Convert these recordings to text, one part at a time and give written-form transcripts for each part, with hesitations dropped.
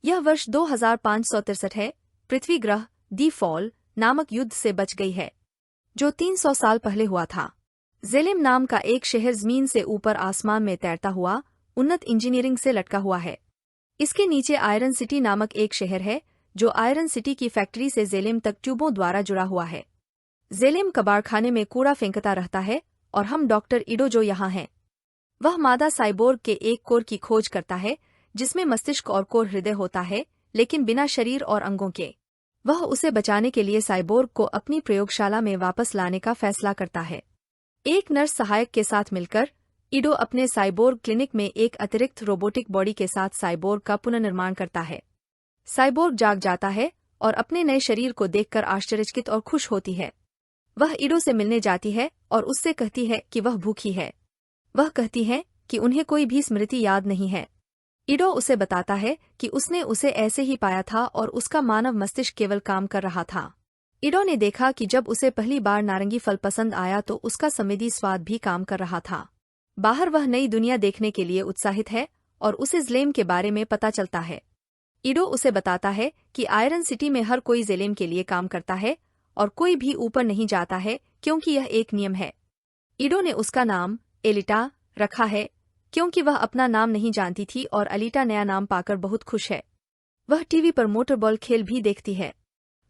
यह वर्ष 2563 है। पृथ्वी ग्रह दी फॉल नामक युद्ध से बच गई है, जो 300 साल पहले हुआ था। जेलेम नाम का एक शहर जमीन से ऊपर आसमान में तैरता हुआ उन्नत इंजीनियरिंग से लटका हुआ है। इसके नीचे आयरन सिटी नामक एक शहर है, जो आयरन सिटी की फैक्ट्री से जेलेम तक ट्यूबों द्वारा जुड़ा हुआ है। जेलेम कबाड़खाने में कूड़ा फेंकता रहता है और हम डॉक्टर इडो जो यहाँ हैं, वह मादा साइबोर्ग के एक कोर की खोज करता है जिसमें मस्तिष्क और कोर हृदय होता है, लेकिन बिना शरीर और अंगों के। वह उसे बचाने के लिए साइबोर्ग को अपनी प्रयोगशाला में वापस लाने का फैसला करता है। एक नर्स सहायक के साथ मिलकर इडो अपने साइबोर्ग क्लिनिक में एक अतिरिक्त रोबोटिक बॉडी के साथ साइबोर्ग का पुनर्निर्माण करता है। साइबोर्ग जाग जाता है और अपने नए शरीर को देखकर आश्चर्यचकित और खुश होती है। वह इडो से मिलने जाती है और उससे कहती है कि वह भूखी है। वह कहती है कि उन्हें कोई भी स्मृति याद नहीं है। इडो उसे बताता है कि उसने उसे ऐसे ही पाया था और उसका मानव मस्तिष्क केवल काम कर रहा था। इडो ने देखा कि जब उसे पहली बार नारंगी फल पसंद आया तो उसका संवेदी स्वाद भी काम कर रहा था। बाहर वह नई दुनिया देखने के लिए उत्साहित है और उसे जेलेम के बारे में पता चलता है। इडो उसे बताता है कि आयरन सिटी में हर कोई जेलेम के लिए काम करता है और कोई भी ऊपर नहीं जाता है, क्योंकि यह एक नियम है। इडो ने उसका नाम एलिटा रखा है क्योंकि वह अपना नाम नहीं जानती थी और अलीटा नया नाम पाकर बहुत खुश है। वह टीवी पर मोटरबॉल खेल भी देखती है।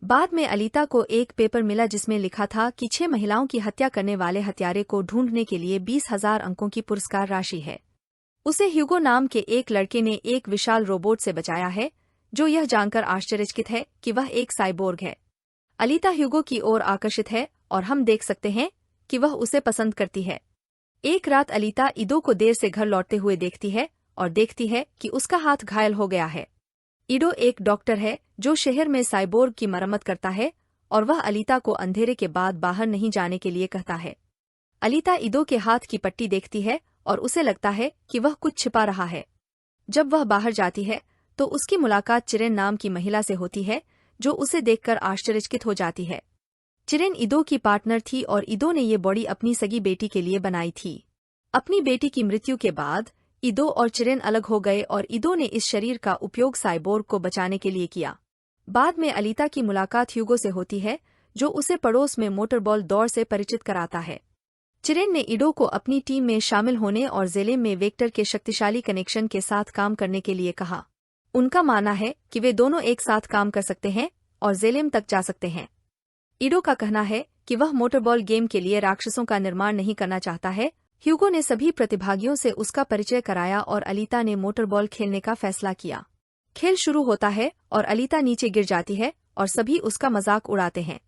बाद में अलीता को एक पेपर मिला जिसमें लिखा था कि 6 महिलाओं की हत्या करने वाले हत्यारे को ढूंढने के लिए 20,000 अंकों की पुरस्कार राशि है। उसे ह्यूगो नाम के एक लड़के ने एक विशाल रोबोट से बचाया है, जो यह जानकर आश्चर्यचकित है कि वह एक साइबोर्ग है। अलीता ह्यूगो की ओर आकर्षित है और हम देख सकते हैं कि वह उसे पसंद करती है। एक रात अलीता इडो को देर से घर लौटते हुए देखती है और देखती है कि उसका हाथ घायल हो गया है। इडो एक डॉक्टर है जो शहर में साइबोर्ग की मरम्मत करता है और वह अलीता को अंधेरे के बाद बाहर नहीं जाने के लिए कहता है। अलीता इडो के हाथ की पट्टी देखती है और उसे लगता है कि वह कुछ छिपा रहा है। जब वह बाहर जाती है तो उसकी मुलाकात चिरेन नाम की महिला से होती है, जो उसे देखकर आश्चर्यचकित हो जाती है। चिरेन इडो की पार्टनर थी और इडो ने ये बॉडी अपनी सगी बेटी के लिए बनाई थी। अपनी बेटी की मृत्यु के बाद इडो और चिरेन अलग हो गए और इडो ने इस शरीर का उपयोग साइबोर्ग को बचाने के लिए किया। बाद में अलीता की मुलाकात ह्यूगो से होती है, जो उसे पड़ोस में मोटरबॉल दौड़ से परिचित कराता है। चिरेन ने इडो को अपनी टीम में शामिल होने और जेलेम में वेक्टर के शक्तिशाली कनेक्शन के साथ काम करने के लिए कहा। उनका मानना है कि वे दोनों एक साथ काम कर सकते हैं और जेलेम तक जा सकते हैं। इडो का कहना है कि वह मोटरबॉल गेम के लिए राक्षसों का निर्माण नहीं करना चाहता है। ह्यूगो ने सभी प्रतिभागियों से उसका परिचय कराया और अलीता ने मोटरबॉल खेलने का फैसला किया। खेल शुरू होता है और अलीता नीचे गिर जाती है और सभी उसका मजाक उड़ाते हैं।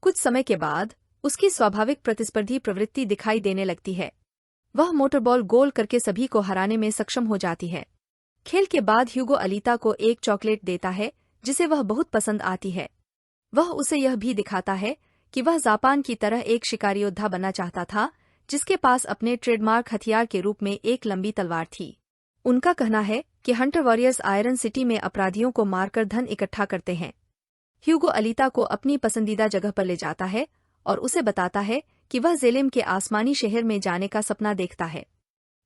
कुछ समय के बाद उसकी स्वाभाविक प्रतिस्पर्धी प्रवृत्ति दिखाई देने लगती है। वह मोटरबॉल गोल करके सभी को हराने में सक्षम हो जाती है। खेल के बाद ह्यूगो अलीता को एक चॉकलेट देता है जिसे वह बहुत पसंद आती है। वह उसे यह भी दिखाता है कि वह जापान की तरह एक शिकारी योद्धा बनना चाहता था, जिसके पास अपने ट्रेडमार्क हथियार के रूप में एक लंबी तलवार थी। उनका कहना है कि हंटर वॉरियर्स आयरन सिटी में अपराधियों को मारकर धन इकट्ठा करते हैं। ह्यूगो अलीता को अपनी पसंदीदा जगह पर ले जाता है और उसे बताता है कि वह जेलेम के आसमानी शहर में जाने का सपना देखता है।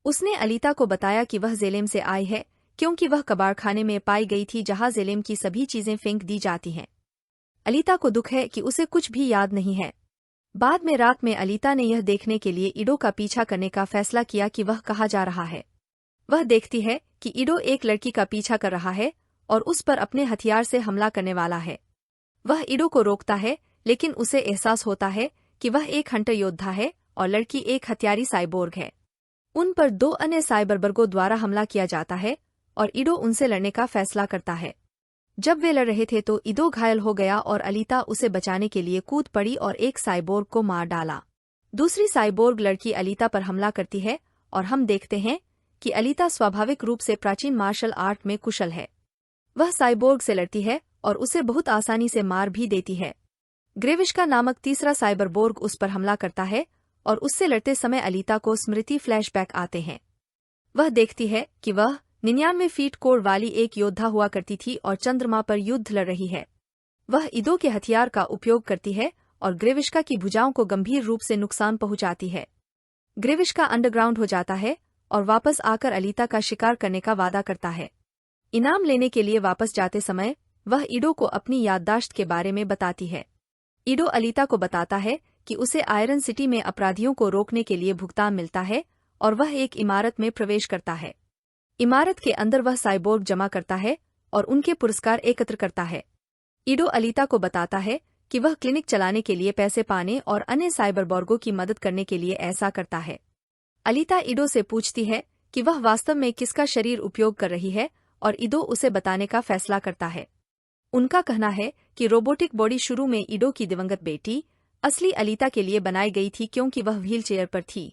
उसने अलीता को बताया कि वह जेलेम से आई है क्योंकि वह कबाड़खाने में पाई गई थी जहां जेलेम की सभी चीजें फेंक दी जाती हैं। अलीता को दुख है कि उसे कुछ भी याद नहीं है। बाद में रात में अलीता ने यह देखने के लिए इडो का पीछा करने का फैसला किया कि वह कहाँ जा रहा है। वह देखती है कि इडो एक लड़की का पीछा कर रहा है और उस पर अपने हथियार से हमला करने वाला है। वह इडो को रोकता है, लेकिन उसे एहसास होता है कि वह एक हंटर योद्धा है और लड़की एक हथियारी साइबोर्ग है। उन पर 2 अन्य साइबरबर्गों द्वारा हमला किया जाता है और इडो उनसे लड़ने का फैसला करता है। जब वे लड़ रहे थे तो इडो घायल हो गया और अलीता उसे बचाने के लिए कूद पड़ी और एक साइबोर्ग को मार डाला। दूसरी साइबोर्ग लड़की अलीता पर हमला करती है और हम देखते हैं कि अलीता स्वाभाविक रूप से प्राचीन मार्शल आर्ट में कुशल है। वह साइबोर्ग से लड़ती है और उसे बहुत आसानी से मार भी देती है। ग्रेविश्का नामक तीसरा साइबरबोर्ग उस पर हमला करता है और उससे लड़ते समय अलीता को स्मृति फ्लैशबैक आते हैं। वह देखती है कि वह 99 फीट कोर वाली एक योद्धा हुआ करती थी और चंद्रमा पर युद्ध लड़ रही है। वह इडो के हथियार का उपयोग करती है और ग्रेविश्का की भुजाओं को गंभीर रूप से नुकसान पहुंचाती है। ग्रेविश्का अंडरग्राउंड हो जाता है और वापस आकर अलीता का शिकार करने का वादा करता है। इनाम लेने के लिए वापस जाते समय वह ईडो को अपनी याददाश्त के बारे में बताती है। ईडो अलीता को बताता है कि उसे आयरन सिटी में अपराधियों को रोकने के लिए भुगतान मिलता है और वह एक इमारत में प्रवेश करता है। इमारत के अंदर वह साइबोर्ग जमा करता है और उनके पुरस्कार एकत्र करता है। ईडो अलीता को बताता है कि वह क्लिनिक चलाने के लिए पैसे पाने और अन्य साइबरबॉर्गों की मदद करने के लिए ऐसा करता है। अलीता ईडो से पूछती है कि वह वास्तव में किसका शरीर उपयोग कर रही है और ईडो उसे बताने का फैसला करता है। उनका कहना है कि रोबोटिक बॉडी शुरू में ईडो की दिवंगत बेटी असली अलीता के लिए बनाई गई थी क्योंकि वह व्हीलचेयर पर थी।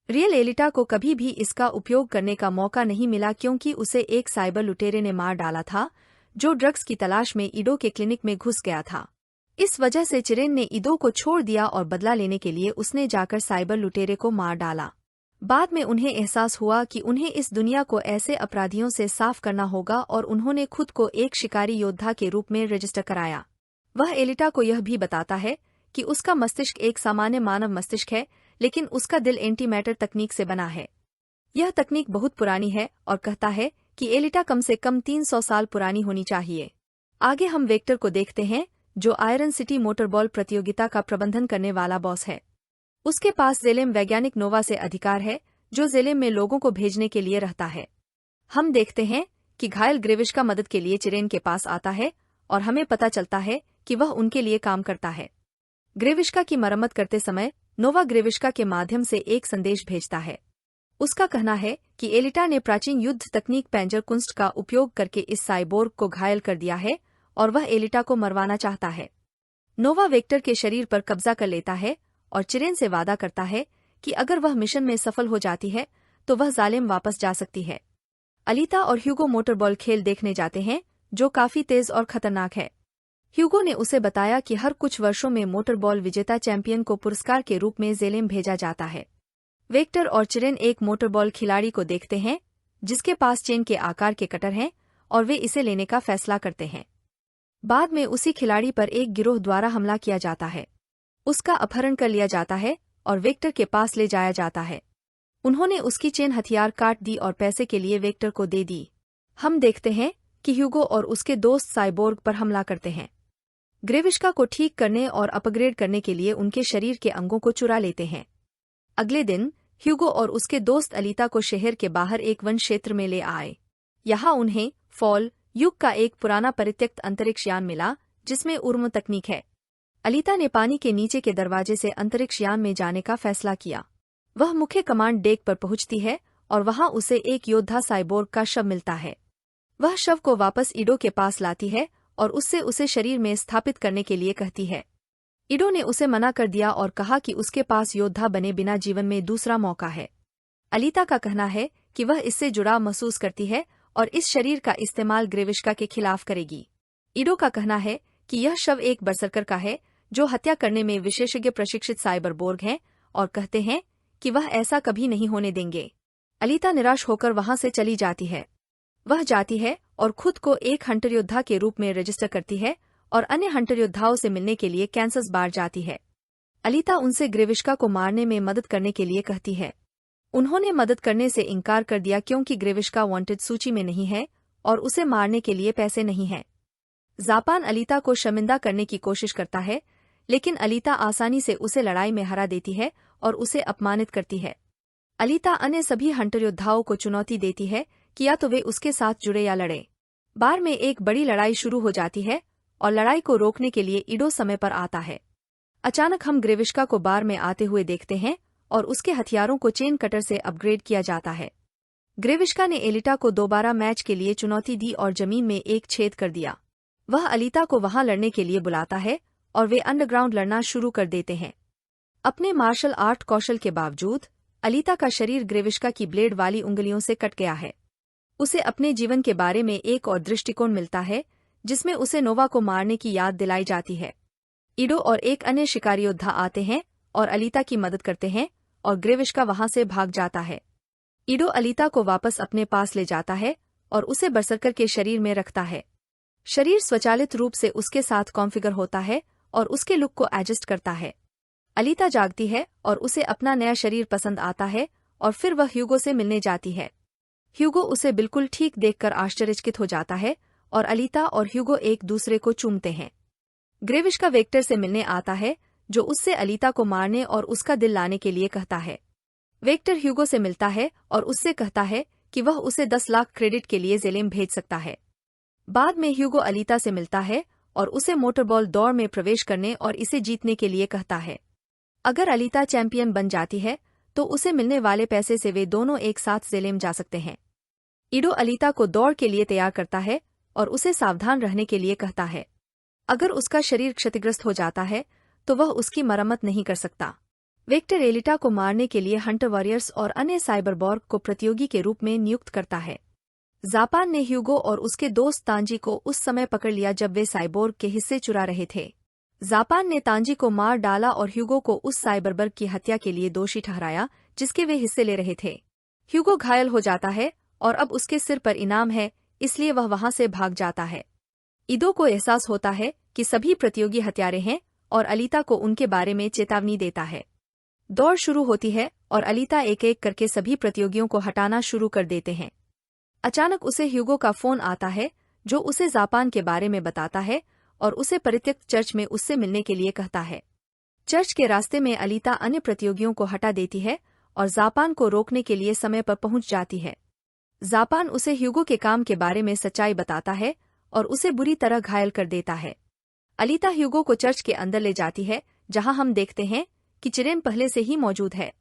रियल एलिटा को कभी भी इसका उपयोग करने का मौका नहीं मिला क्योंकि उसे एक साइबर लुटेरे ने मार डाला था जो ड्रग्स की तलाश में ईडो के क्लिनिक में घुस गया था। इस वजह से चिरेन ने ईडो को छोड़ दिया और बदला लेने के लिए उसने जाकर साइबर लुटेरे को मार डाला। बाद में उन्हें एहसास हुआ कि उन्हें इस दुनिया को ऐसे अपराधियों से साफ करना होगा और उन्होंने खुद को एक शिकारी योद्धा के रूप में रजिस्टर कराया। वह एलिटा को यह भी बताता है कि उसका मस्तिष्क एक सामान्य मानव मस्तिष्क है, लेकिन उसका दिल एंटी मैटर तकनीक से बना है। यह तकनीक बहुत पुरानी है और कहता है कि एलिटा कम से कम 300 साल पुरानी होनी चाहिए। आगे हम वेक्टर को देखते हैं जो आयरन सिटी मोटरबॉल प्रतियोगिता का प्रबंधन करने वाला बॉस है। उसके पास जेलेम वैज्ञानिक नोवा से अधिकार है जो जेलेम में लोगों को भेजने के लिए रहता है। हम देखते हैं कि घायल ग्रेविश्का मदद के लिए चिरेन के पास आता है और हमें पता चलता है कि वह उनके लिए काम करता है। ग्रेविश्का की मरम्मत करते समय नोवा ग्रेविश्का के माध्यम से एक संदेश भेजता है। उसका कहना है कि एलिटा ने प्राचीन युद्ध तकनीक पेंजर कुंस्ट का उपयोग करके इस साइबोर्ग को घायल कर दिया है और वह एलिटा को मरवाना चाहता है। नोवा वेक्टर के शरीर पर कब्जा कर लेता है और चिरेन से वादा करता है कि अगर वह मिशन में सफल हो जाती है तो वह जालिम वापस जा सकती है। अलीता और ह्यूगो मोटरबॉल खेल देखने जाते हैं जो काफी तेज और खतरनाक है। ह्यूगो ने उसे बताया कि हर कुछ वर्षों में मोटरबॉल विजेता चैंपियन को पुरस्कार के रूप में जेलेम भेजा जाता है। वेक्टर और चिरेन एक मोटरबॉल खिलाड़ी को देखते हैं जिसके पास चेन के आकार के कटर हैं और वे इसे लेने का फैसला करते हैं। बाद में उसी खिलाड़ी पर एक गिरोह द्वारा हमला किया जाता है। उसका अपहरण कर लिया जाता है और वेक्टर के पास ले जाया जाता है। उन्होंने उसकी चेन हथियार काट दी और पैसे के लिए वेक्टर को दे दी। हम देखते हैं कि ह्यूगो और उसके दोस्त साइबोर्ग पर हमला करते हैं। ग्रेविश्का को ठीक करने और अपग्रेड करने के लिए उनके शरीर के अंगों को चुरा लेते हैं। अगले दिन ह्यूगो और उसके दोस्त अलीता को शहर के बाहर एक वन क्षेत्र में ले आए। यहाँ उन्हें फॉल युग का एक पुराना परित्यक्त अंतरिक्ष यान मिला जिसमें उर्म तकनीक है। अलीता ने पानी के नीचे के दरवाजे से अंतरिक्ष यान में जाने का फैसला किया। वह मुख्य कमांड डेक पर पहुंचती है और वहां उसे एक योद्धा साइबोर्ग का शव मिलता है। वह शव को वापस ईडो के पास लाती है और उससे उसे शरीर में स्थापित करने के लिए कहती है। ईडो ने उसे मना कर दिया और कहा कि उसके पास योद्धा बने बिना जीवन में दूसरा मौका है। अलीता का कहना है कि वह इससे जुड़ाव महसूस करती है और इस शरीर का इस्तेमाल ग्रेविश्का के खिलाफ करेगी। ईडो का कहना है कि यह शव एक बरसरकर का है जो हत्या करने में विशेषज्ञ प्रशिक्षित साइबरबोर्ग हैं और कहते हैं कि वह ऐसा कभी नहीं होने देंगे। अलीता निराश होकर वहां से चली जाती है। वह जाती है और खुद को एक हंटर योद्धा के रूप में रजिस्टर करती है और अन्य हंटर योद्धाओं से मिलने के लिए कैंसस बार जाती है। अलीता उनसे ग्रेविश्का को मारने में मदद करने के लिए कहती है। उन्होंने मदद करने से इनकार कर दिया क्योंकि ग्रेविश्का वांटेड सूची में नहीं है और उसे मारने के लिए पैसे नहीं हैं। जापान अलीता को शर्मिंदा करने की कोशिश करता है, लेकिन अलीता आसानी से उसे लड़ाई में हरा देती है और उसे अपमानित करती है। अलीता अन्य सभी हंटर योद्धाओं को चुनौती देती है कि या तो वे उसके साथ जुड़े या लड़े। बार में एक बड़ी लड़ाई शुरू हो जाती है और लड़ाई को रोकने के लिए ईडो समय पर आता है। अचानक हम ग्रेविश्का को बार में आते हुए देखते हैं और उसके हथियारों को चेन कटर से अपग्रेड किया जाता है। ग्रेविश्का ने एलिटा को दोबारा मैच के लिए चुनौती दी और जमीन में एक छेद कर दिया। वह अलीता को वहां लड़ने के लिए बुलाता है और वे अंडरग्राउंड लड़ना शुरू कर देते हैं। अपने मार्शल आर्ट कौशल के बावजूद अलीता का शरीर ग्रेविश्का की ब्लेड वाली उंगलियों से कट गया है। उसे अपने जीवन के बारे में एक और दृष्टिकोण मिलता है जिसमें उसे नोवा को मारने की याद दिलाई जाती है। ईडो और एक अन्य शिकारी योद्धा आते हैं और अलीता की मदद करते हैं और ग्रेविश्का वहां से भाग जाता है। ईडो अलीता को वापस अपने पास ले जाता है और उसे बरसरकर के शरीर में रखता है। शरीर स्वचालित रूप से उसके साथ कॉन्फ़िगर होता है और उसके लुक को एडजस्ट करता है। अलीता जागती है और उसे अपना नया शरीर पसंद आता है और फिर वह ह्यूगो से मिलने जाती है। ह्यूगो उसे बिल्कुल ठीक देखकर आश्चर्यचकित हो जाता है और अलीता और ह्यूगो एक दूसरे को चूमते हैं। ग्रेविश का वेक्टर से मिलने आता है, जो उससे अलीता को मारने और उसका दिल लाने के लिए कहता है। वेक्टर ह्यूगो से मिलता है और उससे कहता है कि वह उसे 10 लाख क्रेडिट के लिए जेलेम भेज सकता है। बाद में ह्यूगो अलीता से मिलता है और उसे मोटरबॉल दौड़ में प्रवेश करने और इसे जीतने के लिए कहता है। अगर अलीता चैंपियन बन जाती है तो उसे मिलने वाले पैसे से वे दोनों एक साथ जेलेम जा सकते हैं। ईडो अलीता को दौड़ के लिए तैयार करता है और उसे सावधान रहने के लिए कहता है। अगर उसका शरीर क्षतिग्रस्त हो जाता है तो वह उसकी मरम्मत नहीं कर सकता। वेक्टर एलिटा को मारने के लिए हंटर वॉरियर्स और अन्य साइबरबॉर्ग को प्रतियोगी के रूप में नियुक्त करता है। जापान ने ह्यूगो और उसके दोस्त तांजी को उस समय पकड़ लिया जब वे साइबोर्ग के हिस्से चुरा रहे थे। जापान ने तांजी को मार डाला और ह्यूगो को उस साइबरबर्ग की हत्या के लिए दोषी ठहराया जिसके वे हिस्से ले रहे थे। ह्यूगो घायल हो जाता है और अब उसके सिर पर इनाम है, इसलिए वह वहां से भाग जाता है। ईडो को एहसास होता है कि सभी प्रतियोगी हत्यारे हैं और अलीता को उनके बारे में चेतावनी देता है। दौड़ शुरू होती है और अलीता एक एक करके सभी प्रतियोगियों को हटाना शुरू कर देते हैं। अचानक उसे ह्यूगो का फोन आता है, जो उसे जापान के बारे में बताता है और उसे परित्यक्त चर्च में उससे मिलने के लिए कहता है। चर्च के रास्ते में अलीता अन्य प्रतियोगियों को हटा देती है और जापान को रोकने के लिए समय पर पहुंच जाती है। जापान उसे ह्यूगो के काम के बारे में सच्चाई बताता है और उसे बुरी तरह घायल कर देता है। अलीता ह्यूगो को चर्च के अंदर ले जाती है, जहां हम देखते हैं कि चिरेन पहले से ही मौजूद है।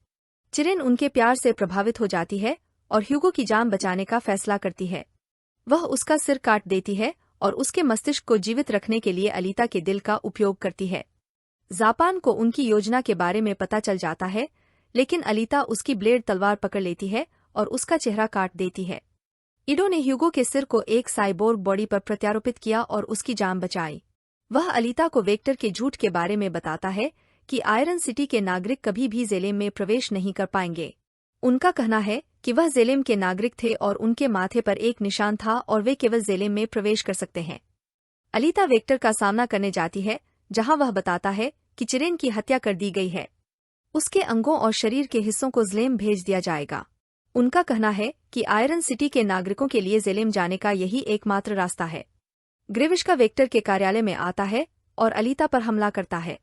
चिरेन उनके प्यार से प्रभावित हो जाती है और ह्यूगो की जान बचाने का फैसला करती है। वह उसका सिर काट देती है और उसके मस्तिष्क को जीवित रखने के लिए अलीता के दिल का उपयोग करती है। जापान को उनकी योजना के बारे में पता चल जाता है, लेकिन अलीता उसकी ब्लेड तलवार पकड़ लेती है और उसका चेहरा काट देती है। ईडो ने ह्यूगो के सिर को एक साइबोर्ग बॉडी पर प्रत्यारोपित किया और उसकी जान बचाई। वह अलीता को वेक्टर के झूठ के बारे में बताता है कि आयरन सिटी के नागरिक कभी भी जेलेम में प्रवेश नहीं कर पाएंगे। उनका कहना है कि वह जेलेम के नागरिक थे और उनके माथे पर एक निशान था और वे केवल जेलेम में प्रवेश कर सकते हैं। अलीता वेक्टर का सामना करने जाती है, जहां वह बताता है कि चिरेन की हत्या कर दी गई है। उसके अंगों और शरीर के हिस्सों को जेलेम भेज दिया जाएगा। उनका कहना है कि आयरन सिटी के नागरिकों के लिए जेलेम जाने का यही एकमात्र रास्ता है। ग्रेविश का वेक्टर के कार्यालय में आता है और अलीता पर हमला करता है।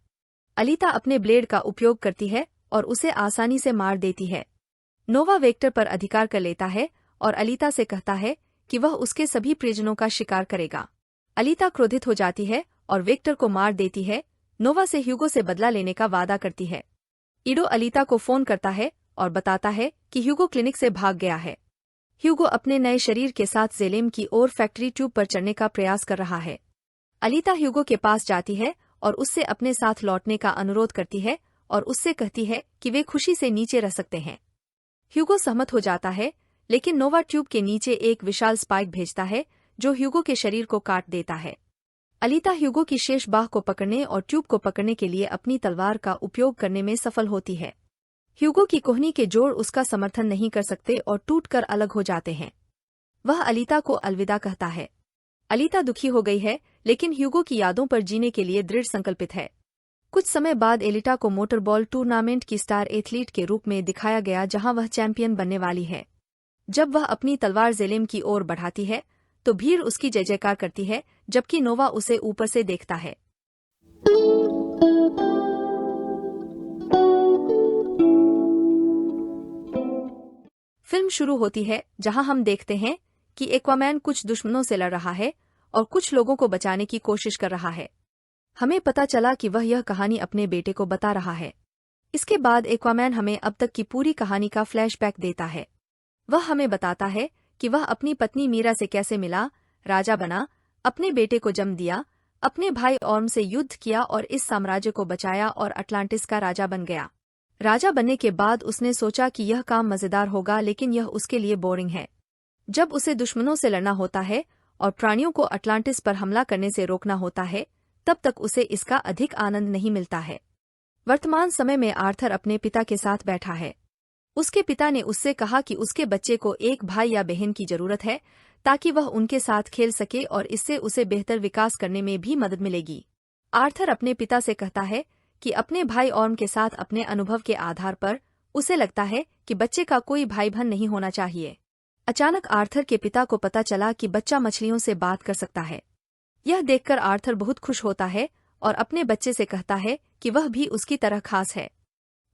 अलीता अपने ब्लेड का उपयोग करती है और उसे आसानी से मार देती है। नोवा वेक्टर पर अधिकार कर लेता है और अलीता से कहता है कि वह उसके सभी परिजनों का शिकार करेगा। अलीता क्रोधित हो जाती है और वेक्टर को मार देती है। नोवा से ह्यूगो से बदला लेने का वादा करती है। ईडो अलीता को फोन करता है और बताता है कि ह्यूगो क्लिनिक से भाग गया है। ह्यूगो अपने नए शरीर के साथ जेलेम की ओर फैक्ट्री ट्यूब पर चढ़ने का प्रयास कर रहा है। अलीता ह्यूगो के पास जाती है और उससे अपने साथ लौटने का अनुरोध करती है और उससे कहती है कि वे खुशी से नीचे रह सकते हैं। ह्यूगो सहमत हो जाता है, लेकिन नोवा ट्यूब के नीचे एक विशाल स्पाइक भेजता है जो ह्यूगो के शरीर को काट देता है। अलीता ह्यूगो की शेष बाह को पकड़ने और ट्यूब को पकड़ने के लिए अपनी तलवार का उपयोग करने में सफल होती है। ह्यूगो की कोहनी के जोड़ उसका समर्थन नहीं कर सकते और टूटकर अलग हो जाते हैं। वह अलीता को अलविदा कहता है। अलीता दुखी हो गई है, लेकिन ह्यूगो की यादों पर जीने के लिए दृढ़ संकल्पित है। कुछ समय बाद एलिटा को मोटरबॉल टूर्नामेंट की स्टार एथलीट के रूप में दिखाया गया, जहां वह चैंपियन बनने वाली है। जब वह अपनी तलवार जेलेम की ओर बढ़ाती है तो भीड़ उसकी जय जयकार करती है, जबकि नोवा उसे ऊपर से देखता है। फिल्म शुरू होती है, जहां हम देखते हैं कि एक्वामैन कुछ दुश्मनों से लड़ रहा है और कुछ लोगों को बचाने की कोशिश कर रहा है। हमें पता चला कि वह यह कहानी अपने बेटे को बता रहा है। इसके बाद एक्वामैन हमें अब तक की पूरी कहानी का फ्लैशबैक देता है। वह हमें बताता है कि वह अपनी पत्नी मीरा से कैसे मिला, राजा बना, अपने बेटे को जन्म दिया, अपने भाई ऑर्म से युद्ध किया और इस साम्राज्य को बचाया और अटलांटिस का राजा बन गया। राजा बनने के बाद उसने सोचा कि यह काम मजेदार होगा, लेकिन यह उसके लिए बोरिंग है। जब उसे दुश्मनों से लड़ना होता है और प्राणियों को अटलांटिस पर हमला करने से रोकना होता है, तब तक उसे इसका अधिक आनंद नहीं मिलता है। वर्तमान समय में आर्थर अपने पिता के साथ बैठा है। उसके पिता ने उससे कहा कि उसके बच्चे को एक भाई या बहन की जरूरत है ताकि वह उनके साथ खेल सके और इससे उसे बेहतर विकास करने में भी मदद मिलेगी। आर्थर अपने पिता से कहता है कि अपने भाई ऑर्म के साथ अपने अनुभव के आधार पर उसे लगता है कि बच्चे का कोई भाई बहन नहीं होना चाहिए। अचानक आर्थर के पिता को पता चला कि बच्चा मछलियों से बात कर सकता है। यह देखकर आर्थर बहुत खुश होता है और अपने बच्चे से कहता है कि वह भी उसकी तरह खास है।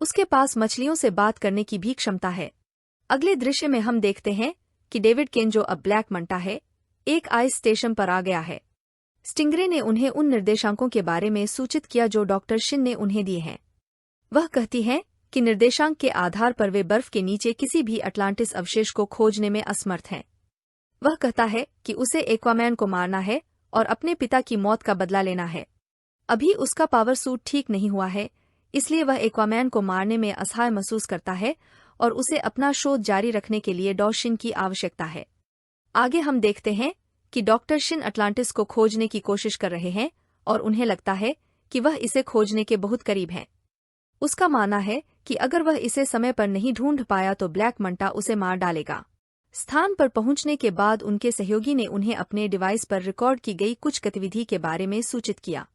उसके पास मछलियों से बात करने की भी क्षमता है। अगले दृश्य में हम देखते हैं कि डेविड केन, जो अब ब्लैक मंटा है, एक आइस स्टेशन पर आ गया है। स्टिंगरे ने उन्हें उन निर्देशांकों के बारे में सूचित किया जो डॉक्टर शिन ने उन्हें दिए हैं। वह कहती है कि निर्देशांक के आधार पर वे बर्फ के नीचे किसी भी अटलांटिस अवशेष को खोजने में असमर्थ हैं। वह कहता है कि उसे एक्वामैन को मारना है और अपने पिता की मौत का बदला लेना है। अभी उसका पावर सूट ठीक नहीं हुआ है, इसलिए वह एक्वामैन को मारने में असहाय महसूस करता है और उसे अपना शोध जारी रखने के लिए डॉ शिन की आवश्यकता है। आगे हम देखते हैं कि डॉक्टर शिन अटलांटिस को खोजने की कोशिश कर रहे हैं और उन्हें लगता है कि वह इसे खोजने के बहुत करीब हैं। उसका मानना है कि अगर वह इसे समय पर नहीं ढूंढ पाया तो ब्लैक मंटा उसे मार डालेगा। स्थान पर पहुंचने के बाद उनके सहयोगी ने उन्हें अपने डिवाइस पर रिकॉर्ड की गई कुछ गतिविधि के बारे में सूचित किया।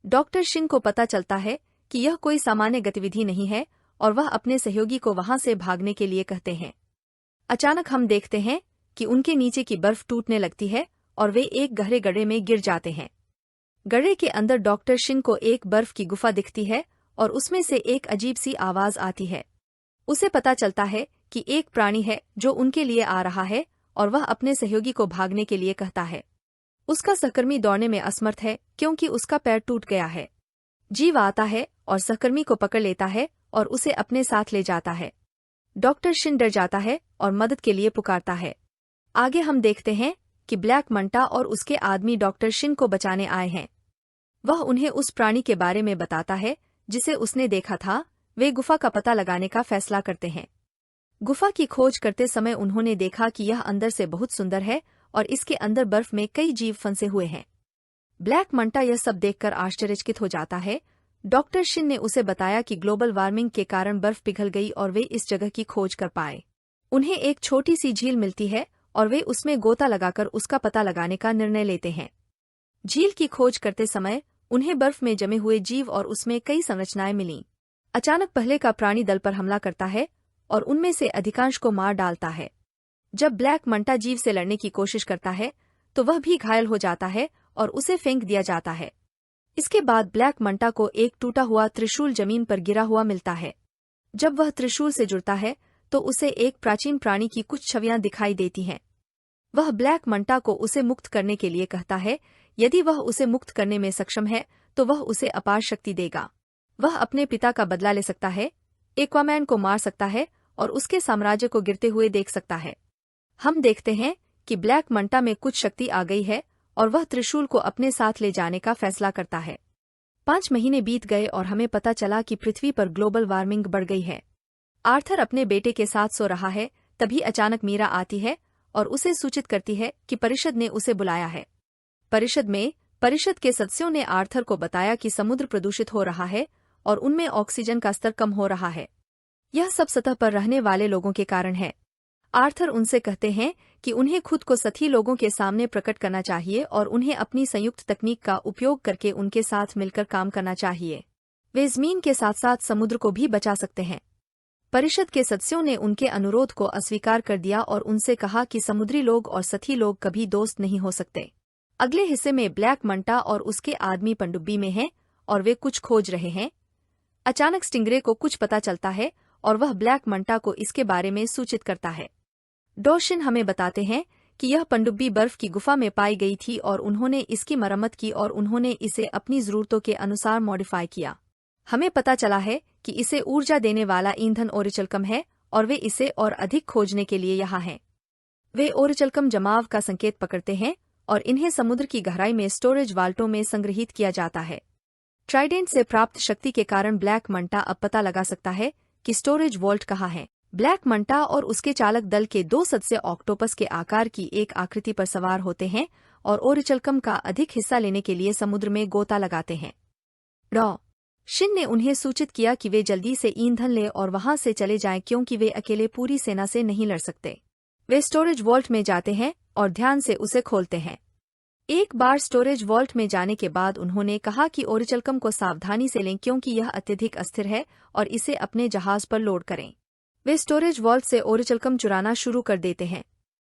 डॉक्टर शिन को पता चलता है कि यह कोई सामान्य गतिविधि नहीं है और वह अपने सहयोगी को वहां से भागने के लिए कहते हैं। अचानक हम देखते हैं कि उनके नीचे की बर्फ टूटने लगती है और वे एक गहरे गड्ढे में गिर जाते हैं। गड्ढे के अंदर डॉक्टर शिन को एक बर्फ की गुफा दिखती है और उसमें से एक अजीब सी आवाज आती है। उसे पता चलता है कि एक प्राणी है जो उनके लिए आ रहा है और वह अपने सहयोगी को भागने के लिए कहता है। उसका सहकर्मी दौड़ने में असमर्थ है क्योंकि उसका पैर टूट गया है। जीव आता है और सहकर्मी को पकड़ लेता है और उसे अपने साथ ले जाता है। डॉक्टर शिन डर जाता है और मदद के लिए पुकारता है। आगे हम देखते हैं कि ब्लैक मंटा और उसके आदमी डॉक्टर शिन को बचाने आए हैं। वह उन्हें उस प्राणी के बारे में बताता है जिसे उसने देखा था। वे गुफा का पता लगाने का फैसला करते हैं। गुफा की खोज करते समय उन्होंने देखा कि यह अंदर से बहुत सुंदर है और इसके अंदर बर्फ में कई जीव फंसे हुए हैं। ब्लैक मंटा यह सब देखकर आश्चर्यचकित हो जाता है। डॉक्टर शिन ने उसे बताया कि ग्लोबल वार्मिंग के कारण बर्फ पिघल गई और वे इस जगह की खोज कर पाए। उन्हें एक छोटी सी झील मिलती है और वे उसमें गोता लगाकर उसका पता लगाने का निर्णय लेते हैं। झील की खोज करते समय उन्हें बर्फ में जमे हुए जीव और उसमें कई संरचनाएं मिलीं। अचानक पहले का प्राणी दल पर हमला करता है और उनमें से अधिकांश को मार डालता है। जब ब्लैक मंटा जीव से लड़ने की कोशिश करता है तो वह भी घायल हो जाता है और उसे फेंक दिया जाता है। इसके बाद ब्लैक मंटा को एक टूटा हुआ त्रिशूल जमीन पर गिरा हुआ मिलता है। जब वह त्रिशूल से जुड़ता है तो उसे एक प्राचीन प्राणी की कुछ छवियां दिखाई देती हैं। वह ब्लैक मंटा को उसे मुक्त करने के लिए कहता है। यदि वह उसे मुक्त करने में सक्षम है तो वह उसे अपार शक्ति देगा। वह अपने पिता का बदला ले सकता है, एक्वामैन को मार सकता है और उसके साम्राज्य को गिरते हुए देख सकता है। हम देखते हैं कि ब्लैक मंटा में कुछ शक्ति आ गई है और वह त्रिशूल को अपने साथ ले जाने का फैसला करता है। 5 महीने बीत गए और हमें पता चला कि पृथ्वी पर ग्लोबल वार्मिंग बढ़ गई है। आर्थर अपने बेटे के साथ सो रहा है, तभी अचानक मीरा आती है और उसे सूचित करती है कि परिषद ने उसे बुलाया है। परिषद के सदस्यों ने आर्थर को बताया कि समुद्र प्रदूषित हो रहा है और उनमें ऑक्सीजन का स्तर कम हो रहा है। यह सब सतह पर रहने वाले लोगों के कारण है। आर्थर उनसे कहते हैं कि उन्हें खुद को सतही लोगों के सामने प्रकट करना चाहिए और उन्हें अपनी संयुक्त तकनीक का उपयोग करके उनके साथ मिलकर काम करना चाहिए। वे जमीन के साथ साथ समुद्र को भी बचा सकते हैं। परिषद के सदस्यों ने उनके अनुरोध को अस्वीकार कर दिया और उनसे कहा कि समुद्री लोग और सतही लोग कभी दोस्त नहीं हो सकते। अगले हिस्से में ब्लैक मंटा और उसके आदमी पनडुब्बी में हैं और वे कुछ खोज रहे हैं। अचानक स्टिंगरे को कुछ पता चलता है और वह ब्लैक मंटा को इसके बारे में सूचित करता है। डॉ शिन हमें बताते हैं कि यह पनडुब्बी बर्फ की गुफा में पाई गई थी और उन्होंने इसकी मरम्मत की और उन्होंने इसे अपनी जरूरतों के अनुसार मॉडिफाई किया। हमें पता चला है कि इसे ऊर्जा देने वाला ईंधन ओरिचल्कम है और वे इसे और अधिक खोजने के लिए यहाँ हैं। वे ओरिचल्कम जमाव का संकेत पकड़ते हैं और इन्हें समुद्र की गहराई में स्टोरेज वाल्टों में संग्रहित किया जाता है। ट्राइडेंट से प्राप्त शक्ति के कारण ब्लैक मंटा अब पता लगा सकता है कि स्टोरेज वॉल्ट कहाँ है। ब्लैक मंटा और उसके चालक दल के 2 सदस्य ऑक्टोपस के आकार की एक आकृति पर सवार होते हैं और ओरिचल्कम का अधिक हिस्सा लेने के लिए समुद्र में गोता लगाते हैं। डॉ शिन ने उन्हें सूचित किया कि वे जल्दी से ईंधन लें और वहां से चले जाएं क्योंकि वे अकेले पूरी सेना से नहीं लड़ सकते। वे स्टोरेज वॉल्ट में जाते हैं और ध्यान से उसे खोलते हैं। एक बार स्टोरेज वॉल्ट में जाने के बाद उन्होंने कहा कि ओरिचल्कम को सावधानी से लें क्योंकि यह अत्यधिक अस्थिर है और इसे अपने जहाज पर लोड करें। वे स्टोरेज वॉल्ट से ओरिचल्कम चुराना शुरू कर देते हैं।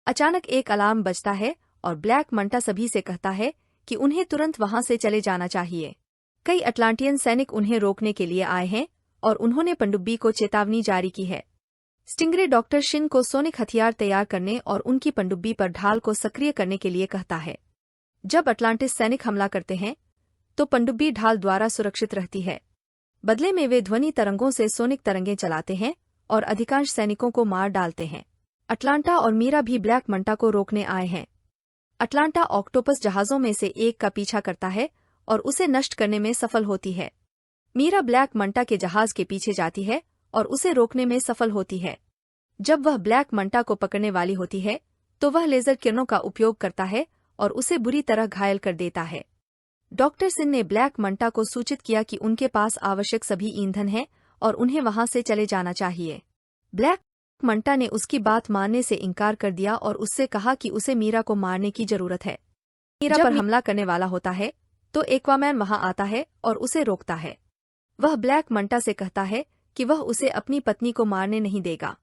अचानक एक अलार्म बजता है और ब्लैक मंटा सभी से कहता है कि उन्हें तुरंत वहां से चले जाना चाहिए। कई अटलांटियन सैनिक उन्हें रोकने के लिए आए हैं और उन्होंने पनडुब्बी को चेतावनी जारी की है। स्टिंगरे डॉक्टर शिन को सोनिक हथियार तैयार करने और उनकी पनडुब्बी पर ढाल को सक्रिय करने के लिए कहता है। जब अटलांटिस सैनिक हमला करते हैं तो पनडुब्बी ढाल द्वारा सुरक्षित रहती है। बदले में वे ध्वनि तरंगों से सोनिक तरंगें चलाते हैं और अधिकांश सैनिकों को मार डालते हैं। अटलांटा और मीरा भी ब्लैक मंटा को रोकने आए हैं। अटलांटा ऑक्टोपस जहाजों में से एक का पीछा करता है और उसे नष्ट करने में सफल होती है। मीरा ब्लैक मंटा के जहाज के पीछे जाती है और उसे रोकने में सफल होती है। जब वह ब्लैक मंटा को पकड़ने वाली होती है तो वह लेजर किरणों का उपयोग करता है और उसे बुरी तरह घायल कर देता है। डॉक्टर सिन ने ब्लैक मंटा को सूचित किया कि उनके पास आवश्यक सभी ईंधन है और उन्हें वहां से चले जाना चाहिए। ब्लैक मंटा ने उसकी बात मानने से इनकार कर दिया और उससे कहा कि उसे मीरा को मारने की जरूरत है। मीरा पर हमला करने वाला होता है तो एक्वामैन वहां आता है और उसे रोकता है। वह ब्लैक मंटा से कहता है कि वह उसे अपनी पत्नी को मारने नहीं देगा।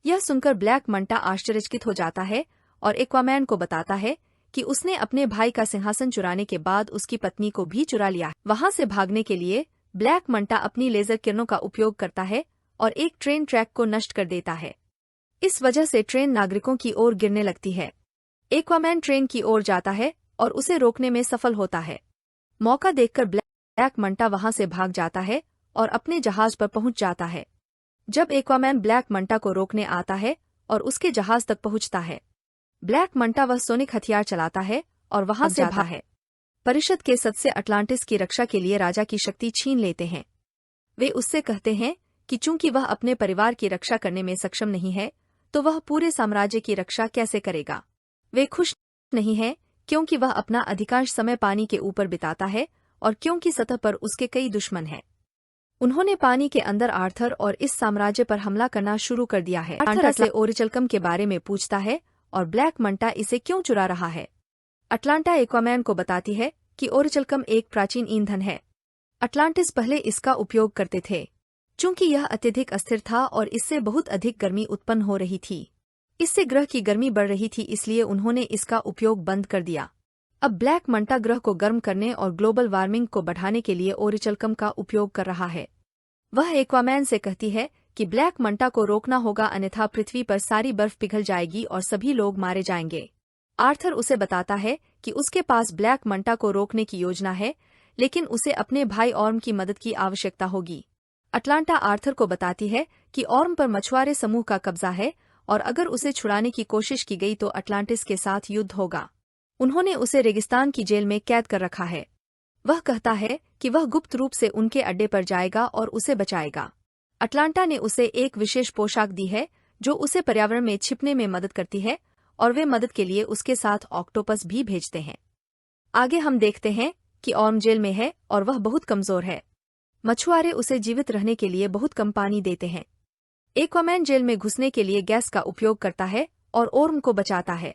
यह सुनकर ब्लैक मंटा आश्चर्यचकित हो जाता है और एक्वामैन को बताता है कि उसने अपने भाई का सिंहासन चुराने के बाद उसकी पत्नी को भी चुरा लिया। वहां से भागने के लिए ब्लैक मंटा अपनी लेजर किरणों का उपयोग करता है और एक ट्रेन ट्रैक को नष्ट कर देता है। इस वजह से ट्रेन नागरिकों की ओर गिरने लगती है। एक्वामैन ट्रेन की ओर जाता है और उसे रोकने में सफल होता है। मौका देखकर ब्लैक मंटा वहां से भाग जाता है और अपने जहाज पर पहुंच जाता है। जब एक्वामैन ब्लैक मंटा को रोकने आता है और उसके जहाज तक पहुंचता है, ब्लैक मंटा वह सोनिक हथियार चलाता है और वहां से भागता है। परिषद के सदस्य अटलांटिस की रक्षा के लिए राजा की शक्ति छीन लेते हैं। वे उससे कहते हैं कि चूंकि वह अपने परिवार की रक्षा करने में सक्षम नहीं है तो वह पूरे साम्राज्य की रक्षा कैसे करेगा। वे खुश नहीं हैं क्योंकि वह अपना अधिकांश समय पानी के ऊपर बिताता है और क्योंकि सतह पर उसके कई दुश्मन हैं। उन्होंने पानी के अंदर आर्थर और इस साम्राज्य पर हमला करना शुरू कर दिया है। आर्थर से ओरिचलकम के बारे में पूछता है और ब्लैक मंटा इसे क्यों चुरा रहा है। अटलांटा एक्वामैन को बताती है कि ओरिचलकम एक प्राचीन ईंधन है। अटलांटिस पहले इसका उपयोग करते थे। चूंकि यह अत्यधिक अस्थिर था और इससे बहुत अधिक गर्मी उत्पन्न हो रही थी, इससे ग्रह की गर्मी बढ़ रही थी, इसलिए उन्होंने इसका उपयोग बंद कर दिया। अब ब्लैक मंटा ग्रह को गर्म करने और ग्लोबल वार्मिंग को बढ़ाने के लिए ओरिचलकम का उपयोग कर रहा है। वह एक्वामैन से कहती है कि ब्लैक मंटा को रोकना होगा, अन्यथा पृथ्वी पर सारी बर्फ पिघल जाएगी और सभी लोग मारे जाएंगे। आर्थर उसे बताता है कि उसके पास ब्लैक मंटा को रोकने की योजना है, लेकिन उसे अपने भाई ऑर्म की मदद की आवश्यकता होगी। अटलांटा आर्थर को बताती है कि ऑर्म पर मछुआरे समूह का कब्जा है और अगर उसे छुड़ाने की कोशिश की गई तो अटलांटिस के साथ युद्ध होगा। उन्होंने उसे रेगिस्तान की जेल में कैद कर रखा है। वह कहता है कि वह गुप्त रूप से उनके अड्डे पर जाएगा और उसे बचाएगा। अटलांटा ने उसे एक विशेष पोशाक दी है जो उसे पर्यावरण में छिपने में मदद करती है और वे मदद के लिए उसके साथ ऑक्टोपस भी भेजते हैं। आगे हम देखते हैं कि ऑर्म जेल में है और वह बहुत कमजोर है। मछुआरे उसे जीवित रहने के लिए बहुत कम पानी देते हैं। एक्वामैन जेल में घुसने के लिए गैस का उपयोग करता है और ऑर्म को बचाता है।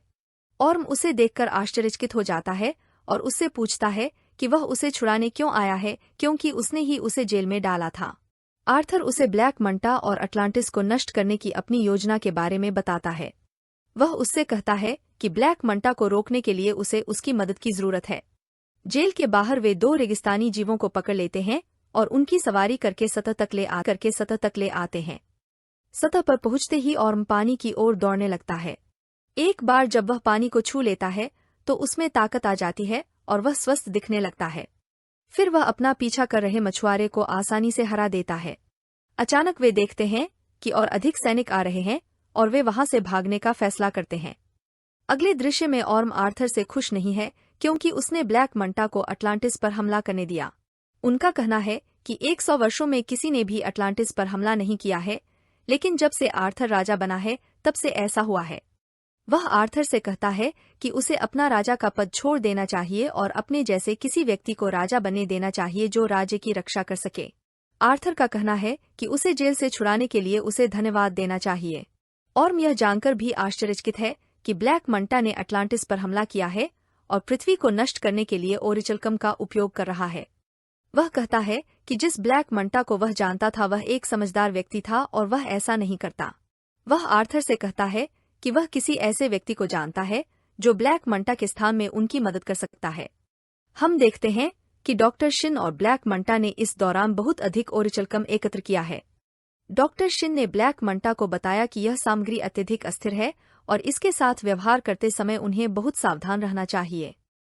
ऑर्म उसे देखकर आश्चर्यचकित हो जाता है और उससे पूछता है कि वह उसे छुड़ाने क्यों आया है, क्योंकि उसने ही उसे जेल में डाला था। आर्थर उसे ब्लैक मंटा और अटलांटिस को नष्ट करने की अपनी योजना के बारे में बताता है। वह उससे कहता है कि ब्लैक मंटा को रोकने के लिए उसे उसकी मदद की जरूरत है। जेल के बाहर वे 2 रेगिस्तानी जीवों को पकड़ लेते हैं और उनकी सवारी करके सतह तक ले आते हैं। सतह पर पहुंचते ही ऑर्म पानी की ओर दौड़ने लगता है। एक बार जब वह पानी को छू लेता है तो उसमें ताकत आ जाती है और वह स्वस्थ दिखने लगता है। फिर वह अपना पीछा कर रहे मछुआरे को आसानी से हरा देता है। अचानक वे देखते हैं कि और अधिक सैनिक आ रहे हैं और वे वहां से भागने का फैसला करते हैं। अगले दृश्य में ऑर्म आर्थर से खुश नहीं है क्योंकि उसने ब्लैक मंटा को अटलांटिस पर हमला करने दिया। उनका कहना है कि 100 वर्षों में किसी ने भी अटलांटिस पर हमला नहीं किया है, लेकिन जब से आर्थर राजा बना है तब से ऐसा हुआ है। वह आर्थर से कहता है कि उसे अपना राजा का पद छोड़ देना चाहिए और अपने जैसे किसी व्यक्ति को राजा बनने देना चाहिए जो राज्य की रक्षा कर सके। आर्थर का कहना है कि उसे जेल से छुड़ाने के लिए उसे धन्यवाद देना चाहिए। ऑर्म यह जानकर भी आश्चर्यचकित है कि ब्लैक मंटा ने अटलांटिस पर हमला किया है और पृथ्वी को नष्ट करने के लिए ओरिचलकम का उपयोग कर रहा है। वह कहता है कि जिस ब्लैक मंटा को वह जानता था वह एक समझदार व्यक्ति था और वह ऐसा नहीं करता। वह आर्थर से कहता है कि वह किसी ऐसे व्यक्ति को जानता है जो ब्लैक मंटा के स्थान में उनकी मदद कर सकता है। हम देखते हैं कि डॉक्टर शिन और ब्लैक मंटा ने इस दौरान बहुत अधिक ओरिचलकम एकत्र किया है। डॉक्टर शिन ने ब्लैक मंटा को बताया कि यह सामग्री अत्यधिक अस्थिर है और इसके साथ व्यवहार करते समय उन्हें बहुत सावधान रहना चाहिए।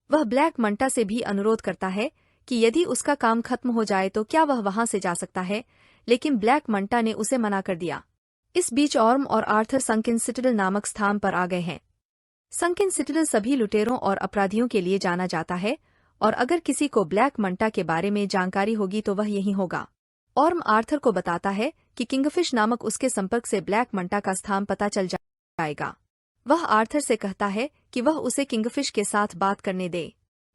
वह ब्लैक मंटा से भी अनुरोध करता है कि यदि उसका काम खत्म हो जाए तो क्या वह वहां से जा सकता है, लेकिन ब्लैक मंटा ने उसे मना कर दिया। इस बीच ऑर्म और आर्थर संकिन सिटाडेल नामक स्थान पर आ गए हैं। संकिन सिटाडेल सभी लुटेरों और अपराधियों के लिए जाना जाता है और अगर किसी को ब्लैक मंटा के बारे में जानकारी होगी तो वह यही होगा। ऑर्म आर्थर को बताता है कि किंगफिश नामक उसके संपर्क से ब्लैक मंटा का स्थान पता चल जाएगा। वह आर्थर से कहता है कि वह उसे किंगफिश के साथ बात करने दे।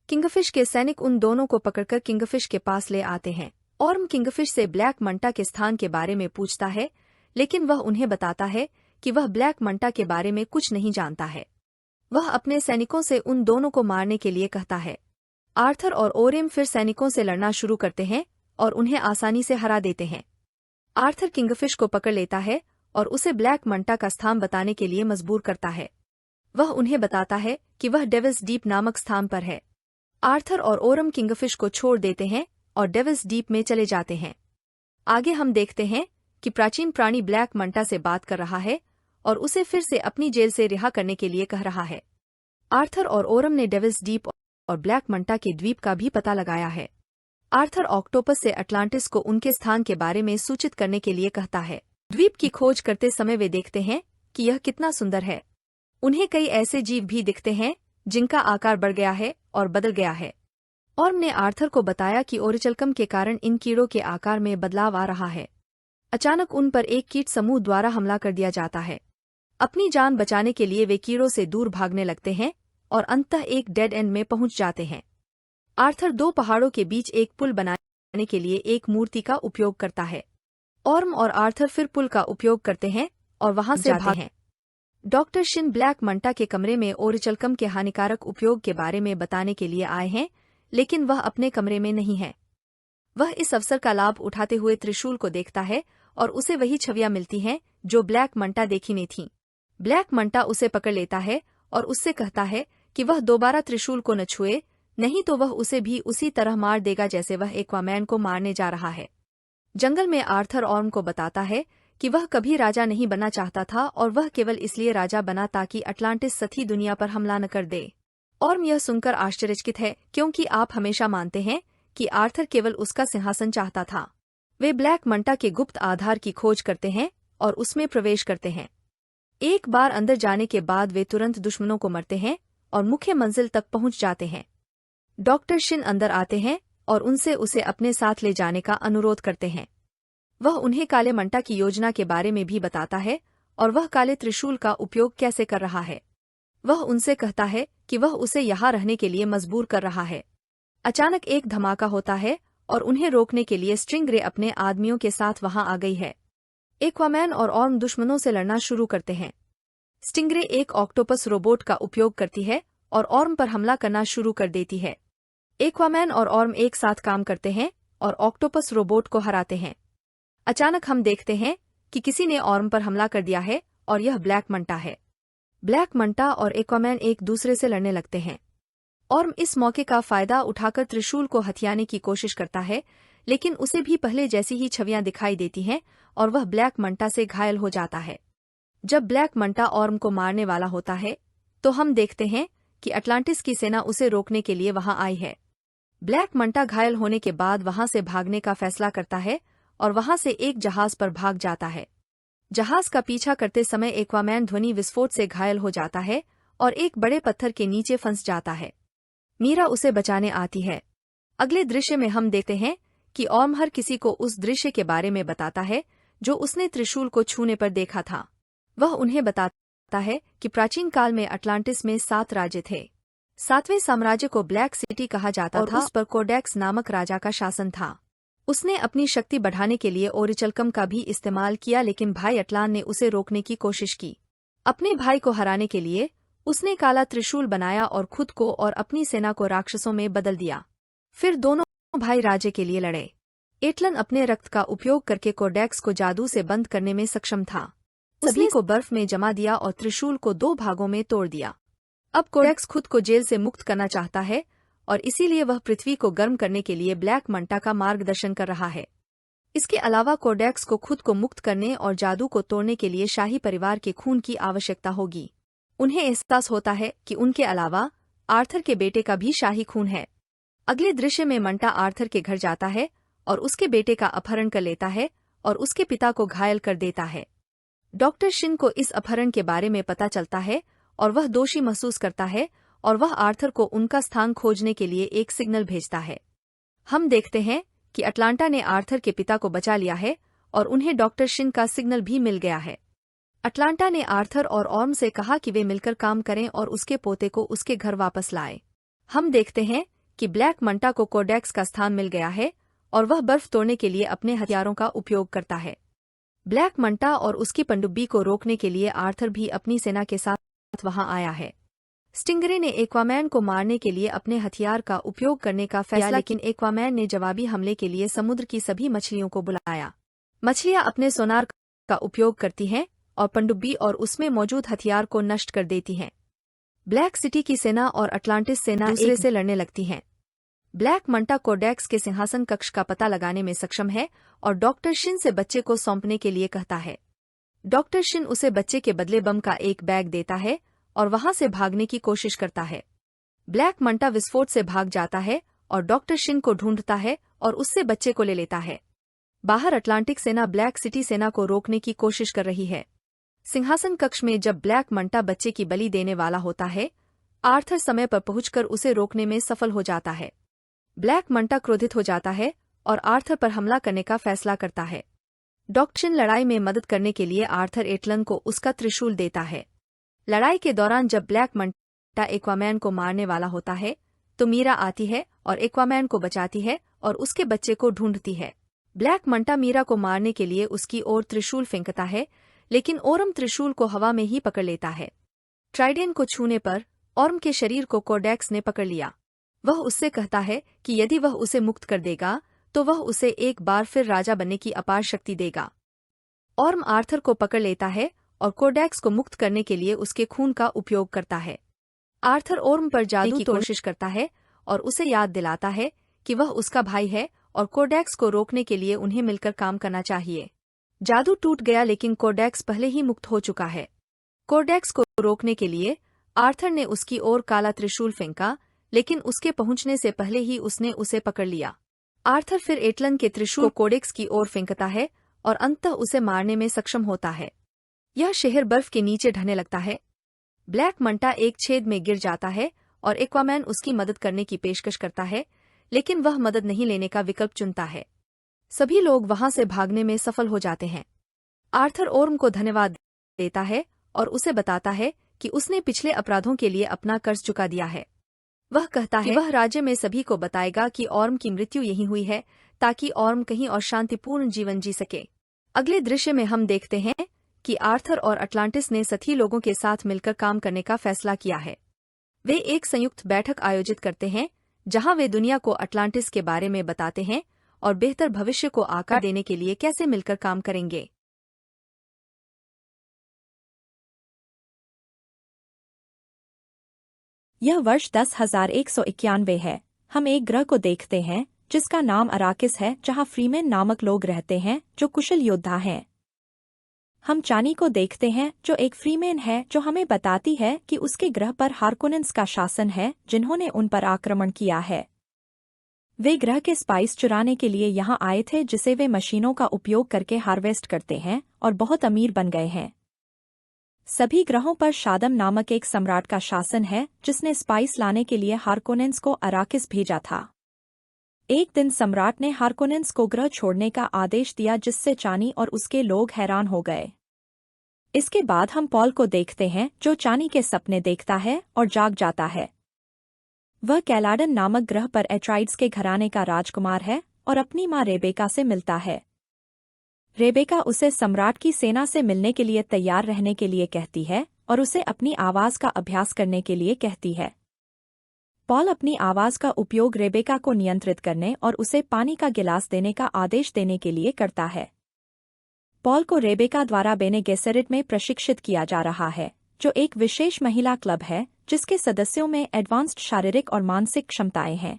किंगफिश के सैनिक उन दोनों को पकड़कर किंगफिश के पास ले आते हैं। ऑर्म किंगफिश से ब्लैक मंटा के स्थान के बारे में पूछता है, लेकिन वह उन्हें बताता है कि वह ब्लैक मंटा के बारे में कुछ नहीं जानता है। वह अपने सैनिकों से उन दोनों को मारने के लिए कहता है। आर्थर और ओरेम फिर सैनिकों से लड़ना शुरू करते हैं और उन्हें आसानी से हरा देते हैं। आर्थर किंगफिश को पकड़ लेता है और उसे ब्लैक मंटा का स्थान बताने के लिए मजबूर करता है। वह उन्हें बताता है कि वह डेविल्स डीप नामक स्थान पर है। आर्थर और ओरम किंगफिश को छोड़ देते हैं और डेविल्स डीप में चले जाते हैं। आगे हम देखते हैं कि प्राचीन प्राणी ब्लैक मंटा से बात कर रहा है और उसे फिर से अपनी जेल से रिहा करने के लिए कह रहा है। आर्थर और ओरम ने डेविल्स डीप और ब्लैक मंटा के द्वीप का भी पता लगाया है। आर्थर ऑक्टोपस से अटलांटिस को उनके स्थान के बारे में सूचित करने के लिए कहता है। द्वीप की खोज करते समय वे देखते हैं कि यह कितना सुंदर है। उन्हें कई ऐसे जीव भी दिखते हैं जिनका आकार बढ़ गया है और बदल गया है। ऑर्म ने आर्थर को बताया कि ओरिचलकम के कारण इन कीड़ों के आकार में बदलाव आ रहा है। अचानक उन पर एक कीट समूह द्वारा हमला कर दिया जाता है। अपनी जान बचाने के लिए वे कीड़ों से दूर भागने लगते हैं और अंततः एक डेड एंड में पहुंच जाते हैं। आर्थर दो पहाड़ों के बीच एक पुल बनाने के लिए एक मूर्ति का उपयोग करता है। ऑर्म और आर्थर फिर पुल का उपयोग करते हैं और वहां से भागते हैं। डॉक्टर शिन ब्लैक मंटा के कमरे में ओरिचलकम के हानिकारक उपयोग के बारे में बताने के लिए आए हैं, लेकिन वह अपने कमरे में नहीं है। वह इस अवसर का लाभ उठाते हुए त्रिशूल को देखता है और उसे वही छवियां मिलती हैं जो ब्लैक मंटा देखी में थीं। ब्लैक मंटा उसे पकड़ लेता है और उससे कहता है कि वह दोबारा त्रिशूल को न छुए, नहीं तो वह उसे भी उसी तरह मार देगा जैसे वह एक्वामैन को मारने जा रहा है। जंगल में आर्थर ऑर्म को बताता है कि वह कभी राजा नहीं बनना चाहता था और वह केवल इसलिए राजा बना ताकि अटलांटिस सती दुनिया पर हमला न कर दे। ऑर्म यह सुनकर आश्चर्यचकित है क्योंकि आप हमेशा मानते हैं कि आर्थर केवल उसका सिंहासन चाहता था। वे ब्लैक मंटा के गुप्त आधार की खोज करते हैं और उसमें प्रवेश करते हैं। एक बार अंदर जाने के बाद वे तुरंत दुश्मनों को मरते हैं और मुख्य मंजिल तक पहुंच जाते हैं। डॉक्टर शिन अंदर आते हैं और उनसे उसे अपने साथ ले जाने का अनुरोध करते हैं। वह उन्हें काले मंटा की योजना के बारे में भी बताता है और वह काले त्रिशूल का उपयोग कैसे कर रहा है। वह उनसे कहता है कि वह उसे यहाँ रहने के लिए मजबूर कर रहा है। अचानक एक धमाका होता है और उन्हें रोकने के लिए स्टिंगरे अपने आदमियों के साथ वहां आ गई है। एक्वामैन और ऑर्म दुश्मनों से लड़ना शुरू करते हैं। स्टिंगरे एक ऑक्टोपस रोबोट का उपयोग करती है और ऑर्म पर हमला करना शुरू कर देती है। एक्वामैन और ऑर्म एक साथ काम करते हैं और ऑक्टोपस रोबोट को हराते हैं। अचानक हम देखते हैं कि किसी ने ऑर्म पर हमला कर दिया है और यह ब्लैक मंटा है। ब्लैक मंटा और एक्वामैन एक दूसरे से लड़ने लगते हैं। ऑर्म इस मौके का फायदा उठाकर त्रिशूल को हथियाने की कोशिश करता है, लेकिन उसे भी पहले जैसी ही छवियां दिखाई देती हैं और वह ब्लैक मंटा से घायल हो जाता है। जब ब्लैक मंटा ऑर्म को मारने वाला होता है तो हम देखते हैं कि अटलांटिस की सेना उसे रोकने के लिए वहां आई है। ब्लैक मंटा घायल होने के बाद वहां से भागने का फैसला करता है और वहां से एक जहाज पर भाग जाता है। जहाज का पीछा करते समय एक्वामैन ध्वनि विस्फोट से घायल हो जाता है और एक बड़े पत्थर के नीचे फंस जाता है। मीरा उसे बचाने आती है। अगले दृश्य में हम देखते हैं कि ऑर्म हर किसी को उस दृश्य के बारे में बताता है जो उसने त्रिशूल को छूने पर देखा था। वह उन्हें बताता है कि प्राचीन काल में अटलांटिस में 7 राज्य थे। 7वें साम्राज्य को ब्लैक सिटी कहा जाता था और उस पर कोडेक्स नामक राजा का शासन था। उसने अपनी शक्ति बढ़ाने के लिए ओरिचलकम का भी इस्तेमाल किया, लेकिन भाई अटलान ने उसे रोकने की कोशिश की। अपने भाई को हराने के लिए उसने काला त्रिशूल बनाया और खुद को और अपनी सेना को राक्षसों में बदल दिया। फिर दोनों भाई राज्य के लिए लड़े। एटलन अपने रक्त का उपयोग करके कोडेक्स को जादू से बंद करने में सक्षम था। सभी को बर्फ में जमा दिया और त्रिशूल को 2 भागों में तोड़ दिया। अब कोडेक्स खुद को जेल से मुक्त करना चाहता है और इसीलिए वह पृथ्वी को गर्म करने के लिए ब्लैक मंटा का मार्गदर्शन कर रहा है। इसके अलावा कोडेक्स को खुद को मुक्त करने और जादू को तोड़ने के लिए शाही परिवार के खून की आवश्यकता होगी। उन्हें एहसास होता है कि उनके अलावा आर्थर के बेटे का भी शाही खून है। अगले दृश्य में मंटा आर्थर के घर जाता है और उसके बेटे का अपहरण कर लेता है और उसके पिता को घायल कर देता है। डॉक्टर शिन को इस अपहरण के बारे में पता चलता है और वह दोषी महसूस करता है और वह आर्थर को उनका स्थान खोजने के लिए एक सिग्नल भेजता है। हम देखते हैं कि अटलांटा ने आर्थर के पिता को बचा लिया है और उन्हें डॉक्टर शिन का सिग्नल भी मिल गया है। अटलांटा ने आर्थर और ऑर्म से कहा कि वे मिलकर काम करें और उसके पोते को उसके घर वापस लाए। हम देखते हैं कि ब्लैक मंटा को कोडेक्स का स्थान मिल गया है और वह बर्फ तोड़ने के लिए अपने हथियारों का उपयोग करता है। ब्लैक मंटा और उसकी पनडुब्बी को रोकने के लिए आर्थर भी अपनी सेना के साथ वहां आया है। स्टिंगरे ने एक्वामैन को मारने के लिए अपने हथियार का उपयोग करने का फैसला, लेकिन एक्वामैन ने जवाबी हमले के लिए समुद्र की सभी मछलियों को बुलाया। मछलियां अपने सोनार का उपयोग करती हैं और पनडुब्बी और उसमें मौजूद हथियार को नष्ट कर देती हैं। ब्लैक सिटी की सेना और अटलांटिस सेना दूसरे से लड़ने लगती हैं। ब्लैक मंटा कोडेक्स के सिंहासन कक्ष का पता लगाने में सक्षम है और डॉक्टर शिन से बच्चे को सौंपने के लिए कहता है। डॉक्टर शिन उसे बच्चे के बदले बम का एक बैग देता है और वहां से भागने की कोशिश करता है। ब्लैक मंटा विस्फोट से भाग जाता है और डॉक्टर शिन को ढूंढता है और उससे बच्चे को ले लेता है। बाहर अटलांटिक सेना ब्लैक सिटी सेना को रोकने की कोशिश कर रही है। सिंहासन कक्ष में जब ब्लैक मंटा बच्चे की बलि देने वाला होता है, आर्थर समय पर पहुंचकर उसे रोकने में सफल हो जाता है। ब्लैक मंटा क्रोधित हो जाता है और आर्थर पर हमला करने का फैसला करता है। डॉक्टर शिन लड़ाई में मदद करने के लिए आर्थर एटलन को उसका त्रिशूल देता है। लड़ाई के दौरान जब ब्लैक मंटा एक्वामैन को मारने वाला होता है तो मीरा आती है और एक्वामैन को बचाती है और उसके बच्चे को ढूंढती है। ब्लैक मंटा मीरा को मारने के लिए उसकी ओर त्रिशूल फेंकता है, लेकिन ओरम त्रिशूल को हवा में ही पकड़ लेता है। ट्राइडेन को छूने पर ओरम के शरीर को कोडेक्स ने पकड़ लिया। वह उससे कहता है कि यदि वह उसे मुक्त कर देगा तो वह उसे एक बार फिर राजा बनने की अपार शक्ति देगा। ओरम आर्थर को पकड़ लेता है और कोडेक्स को मुक्त करने के लिए उसके खून का उपयोग करता है। आर्थर ओरम पर जादू की कोशिश करता है और उसे याद दिलाता है कि वह उसका भाई है और कोडेक्स को रोकने के लिए उन्हें मिलकर काम करना चाहिए। जादू टूट गया, लेकिन कोडेक्स पहले ही मुक्त हो चुका है। कोडेक्स को रोकने के लिए आर्थर ने उसकी ओर काला त्रिशूल फेंका, लेकिन उसके पहुंचने से पहले ही उसने उसे पकड़ लिया। आर्थर फिर एटलन के त्रिशूल को कोडेक्स की ओर फेंकता है और अंततः उसे मारने में सक्षम होता है। यह शहर बर्फ के नीचे ढहने लगता है। ब्लैक मंटा एक छेद में गिर जाता है और एक्वामैन उसकी मदद करने की पेशकश करता है, लेकिन वह मदद नहीं लेने का विकल्प चुनता है। सभी लोग वहां से भागने में सफल हो जाते हैं। आर्थर ओरम को धन्यवाद देता है और उसे बताता है कि उसने पिछले अपराधों के लिए अपना कर्ज चुका दिया है। वह कहता है कि वह राज्य में सभी को बताएगा कि ओरम की मृत्यु यहीं हुई है, ताकि ओरम कहीं और शांतिपूर्ण जीवन जी सके। अगले दृश्य में हम देखते हैं कि आर्थर और अटलांटिस ने सभी लोगों के साथ मिलकर काम करने का फैसला किया है। वे एक संयुक्त बैठक आयोजित करते हैं जहां वे दुनिया को अटलांटिस के बारे में बताते हैं और बेहतर भविष्य को आकार देने के लिए कैसे मिलकर काम करेंगे। यह वर्ष 10,191 है। हम एक ग्रह को देखते हैं जिसका नाम अराकिस है, जहां फ्रीमेन नामक लोग रहते हैं जो कुशल योद्धा हैं। हम चानी को देखते हैं जो एक फ्रीमेन है, जो हमें बताती है कि उसके ग्रह पर हार्कोनेंस का शासन है जिन्होंने उन पर आक्रमण किया है। वे ग्रह के स्पाइस चुराने के लिए यहां आए थे, जिसे वे मशीनों का उपयोग करके हार्वेस्ट करते हैं और बहुत अमीर बन गए हैं। सभी ग्रहों पर शादम नामक एक सम्राट का शासन है जिसने स्पाइस लाने के लिए हार्कोनेंस को अराकिस भेजा था। एक दिन सम्राट ने हार्कोनेंस को ग्रह छोड़ने का आदेश दिया, जिससे चानी और उसके लोग हैरान हो गए। इसके बाद हम पॉल को देखते हैं जो चानी के सपने देखता है और जाग जाता है। वह कैलाडन नामक ग्रह पर एट्राइड्स के घराने का राजकुमार है और अपनी मां रेबेका से मिलता है। रेबेका उसे सम्राट की सेना से मिलने के लिए तैयार रहने के लिए कहती है और उसे अपनी आवाज का अभ्यास करने के लिए कहती है। पॉल अपनी आवाज का उपयोग रेबेका को नियंत्रित करने और उसे पानी का गिलास देने का आदेश देने के लिए करता है। पॉल को रेबेका द्वारा बेने गेसेरिट में प्रशिक्षित किया जा रहा है, जो एक विशेष महिला क्लब है जिसके सदस्यों में एडवांस्ड शारीरिक और मानसिक क्षमताएं हैं।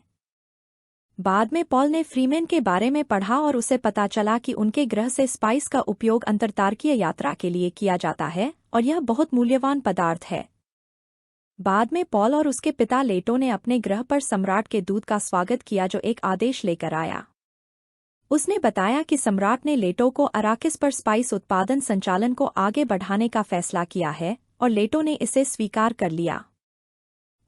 बाद में पॉल ने फ्रीमैन के बारे में पढ़ा और उसे पता चला कि उनके ग्रह से स्पाइस का उपयोग अंतरतारकीय यात्रा के लिए किया जाता है और यह बहुत मूल्यवान पदार्थ है। बाद में पॉल और उसके पिता लेटो ने अपने ग्रह पर सम्राट के दूत का स्वागत किया जो एक आदेश लेकर आया। उसने बताया कि सम्राट ने लेटो को अराकिस पर स्पाइस उत्पादन संचालन को आगे बढ़ाने का फैसला किया है और लेटो ने इसे स्वीकार कर लिया।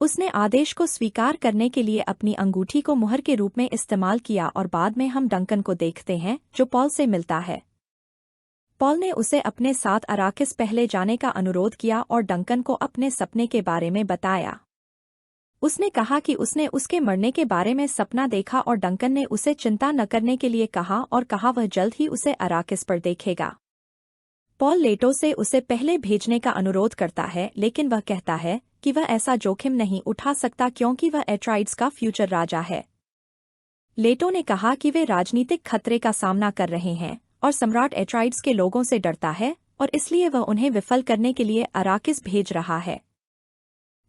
उसने आदेश को स्वीकार करने के लिए अपनी अंगूठी को मुहर के रूप में इस्तेमाल किया और बाद में हम डंकन को देखते हैं जो पॉल से मिलता है। पॉल ने उसे अपने साथ अराकिस पहले जाने का अनुरोध किया और डंकन को अपने सपने के बारे में बताया। उसने कहा कि उसने उसके मरने के बारे में सपना देखा और डंकन ने उसे चिंता न करने के लिए कहा और कहा वह जल्द ही उसे अराकिस पर देखेगा। पॉल लेटो से उसे पहले भेजने का अनुरोध करता है, लेकिन वह कहता है कि वह ऐसा जोखिम नहीं उठा सकता क्योंकि वह एट्राइड्स का फ्यूचर राजा है। लेटो ने कहा कि वे राजनीतिक खतरे का सामना कर रहे हैं और सम्राट एट्राइड्स के लोगों से डरता है और इसलिए वह उन्हें विफल करने के लिए अराकिस भेज रहा है।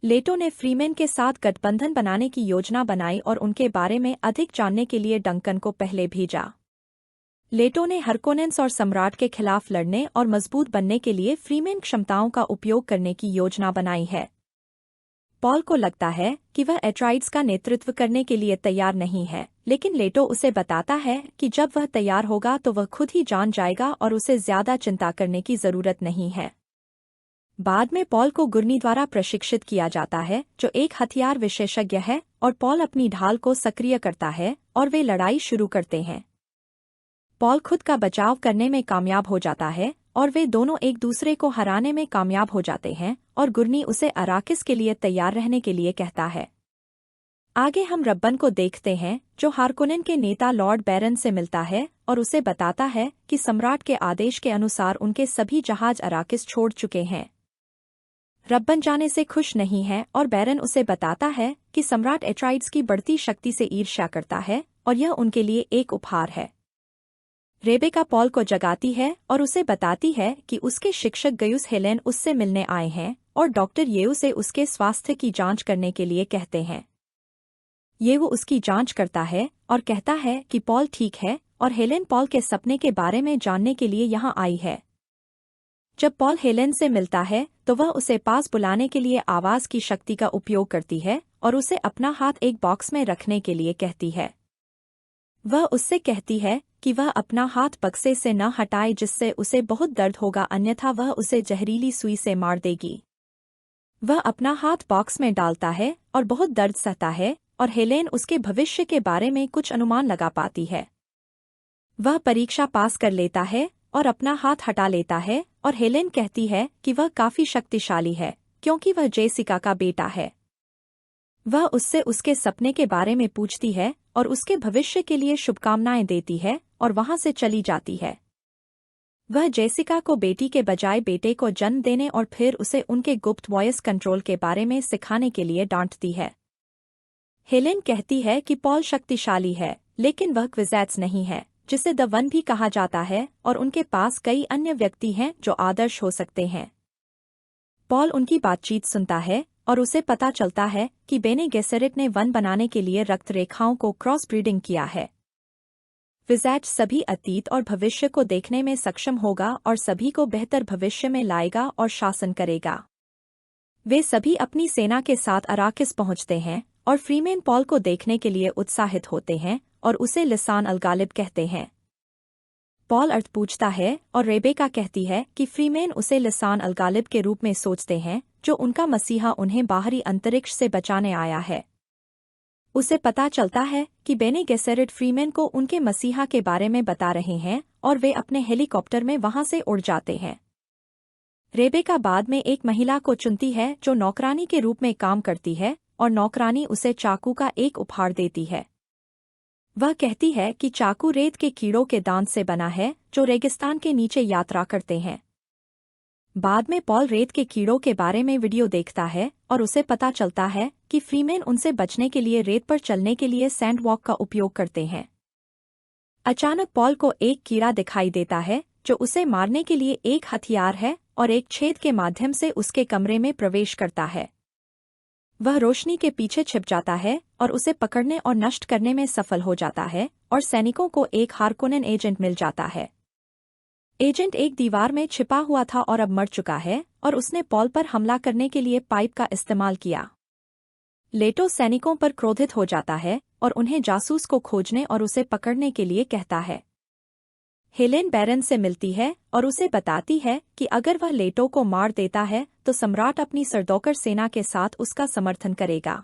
लेटो ने फ्रीमैन के साथ गठबंधन बनाने की योजना बनाई और उनके बारे में अधिक जानने के लिए डंकन को पहले भेजा। लेटो ने हरकोनेंस और सम्राट के खिलाफ लड़ने और मजबूत बनने के लिए फ्रीमैन क्षमताओं का उपयोग करने की योजना बनाई है। पॉल को लगता है कि वह एट्राइड्स का नेतृत्व करने के लिए तैयार नहीं है, लेकिन लेटो उसे बताता है कि जब वह तैयार होगा तो वह खुद ही जान जाएगा और उसे ज्यादा चिंता करने की जरूरत नहीं है। बाद में पॉल को गुर्नी द्वारा प्रशिक्षित किया जाता है जो एक हथियार विशेषज्ञ है और पॉल अपनी ढाल को सक्रिय करता है और वे लड़ाई शुरू करते हैं। पॉल खुद का बचाव करने में कामयाब हो जाता है और वे दोनों एक दूसरे को हराने में कामयाब हो जाते हैं और गुर्नी उसे अराकिस के लिए तैयार रहने के लिए कहता है। आगे हम रब्बन को देखते हैं जो हार्कोनेन के नेता लॉर्ड बैरन से मिलता है और उसे बताता है कि सम्राट के आदेश के अनुसार उनके सभी जहाज अराकिस छोड़ चुके हैं। रब्बन जाने से खुश नहीं है और बैरन उसे बताता है कि सम्राट एट्राइड्स की बढ़ती शक्ति से ईर्ष्या करता है और यह उनके लिए एक उपहार है। रेबेका पॉल को जगाती है और उसे बताती है कि उसके शिक्षक गयुस हेलेन उससे मिलने आए हैं और डॉक्टर येऊ से उसके स्वास्थ्य की जांच करने के लिए कहते हैं। येऊ उसकी जांच करता है और कहता है कि पॉल ठीक है और हेलेन पॉल के सपने के बारे में जानने के लिए यहाँ आई है। जब पॉल हेलेन से मिलता है तो वह उसे पास बुलाने के लिए आवाज की शक्ति का उपयोग करती है और उसे अपना हाथ एक बॉक्स में रखने के लिए कहती है। वह उससे कहती है कि वह अपना हाथ बक्से से न हटाए जिससे उसे बहुत दर्द होगा, अन्यथा वह उसे जहरीली सुई से मार देगी। वह अपना हाथ बॉक्स में डालता है और बहुत दर्द सहता है और हेलेन उसके भविष्य के बारे में कुछ अनुमान लगा पाती है। वह परीक्षा पास कर लेता है और अपना हाथ हटा लेता है और हेलेन कहती है कि वह काफी शक्तिशाली है क्योंकि वह जेसिका का बेटा है। वह उससे उसके सपने के बारे में पूछती है और उसके भविष्य के लिए शुभकामनाएं देती है और वहां से चली जाती है। वह जेसिका को बेटी के बजाय बेटे को जन्म देने और फिर उसे उनके गुप्त वॉइस कंट्रोल के बारे में सिखाने के लिए डांटती है। हेलेन कहती है कि पॉल शक्तिशाली है, लेकिन वह क्विज़ैट्स नहीं है, जिसे द वन भी कहा जाता है, और उनके पास कई अन्य व्यक्ति हैं जो आदर्श हो सकते हैं। पॉल उनकी बातचीत सुनता है और उसे पता चलता है कि बेने गेसेरिट ने वन बनाने के लिए रक्त रेखाओं को क्रॉस ब्रीडिंग किया है। क्विज़ैट्स सभी अतीत और भविष्य को देखने में सक्षम होगा और सभी को बेहतर भविष्य में लाएगा और शासन करेगा। वे सभी अपनी सेना के साथ अराकिस पहुंचते हैं और फ्रीमैन पॉल को देखने के लिए उत्साहित होते हैं और उसे लिसान अलगालिब कहते हैं। पॉल अर्थ पूछता है और रेबेका कहती है कि फ्रीमैन उसे लिसान अलगालिब के रूप में सोचते हैं, जो उनका मसीहा उन्हें बाहरी अंतरिक्ष से बचाने आया है। उसे पता चलता है कि बेने गेसेरिट फ्रीमैन को उनके मसीहा के बारे में बता रहे हैं और वे अपने हेलीकॉप्टर में वहां से उड़ जाते हैं। रेबेका बाद में एक महिला को चुनती है जो नौकरानी के रूप में काम करती है और नौकरानी उसे चाकू का एक उपहार देती है। वह कहती है कि चाकू रेत के कीड़ों के दांत से बना है जो रेगिस्तान के नीचे यात्रा करते हैं। बाद में पॉल रेत के कीड़ों के बारे में वीडियो देखता है और उसे पता चलता है कि फ्रीमैन उनसे बचने के लिए रेत पर चलने के लिए सैंडवॉक का उपयोग करते हैं। अचानक पॉल को एक कीड़ा दिखाई देता है जो उसे मारने के लिए एक हथियार है और एक छेद के माध्यम से उसके कमरे में प्रवेश करता है। वह रोशनी के पीछे छिप जाता है और उसे पकड़ने और नष्ट करने में सफल हो जाता है और सैनिकों को एक हार्कोनेन एजेंट मिल जाता है। एजेंट एक दीवार में छिपा हुआ था और अब मर चुका है और उसने पॉल पर हमला करने के लिए पाइप का इस्तेमाल किया। लेटो सैनिकों पर क्रोधित हो जाता है और उन्हें जासूस को खोजने और उसे पकड़ने के लिए कहता है। हेलेन बैरन से मिलती है और उसे बताती है कि अगर वह लेटो को मार देता है तो सम्राट अपनी सरदौकर सेना के साथ उसका समर्थन करेगा।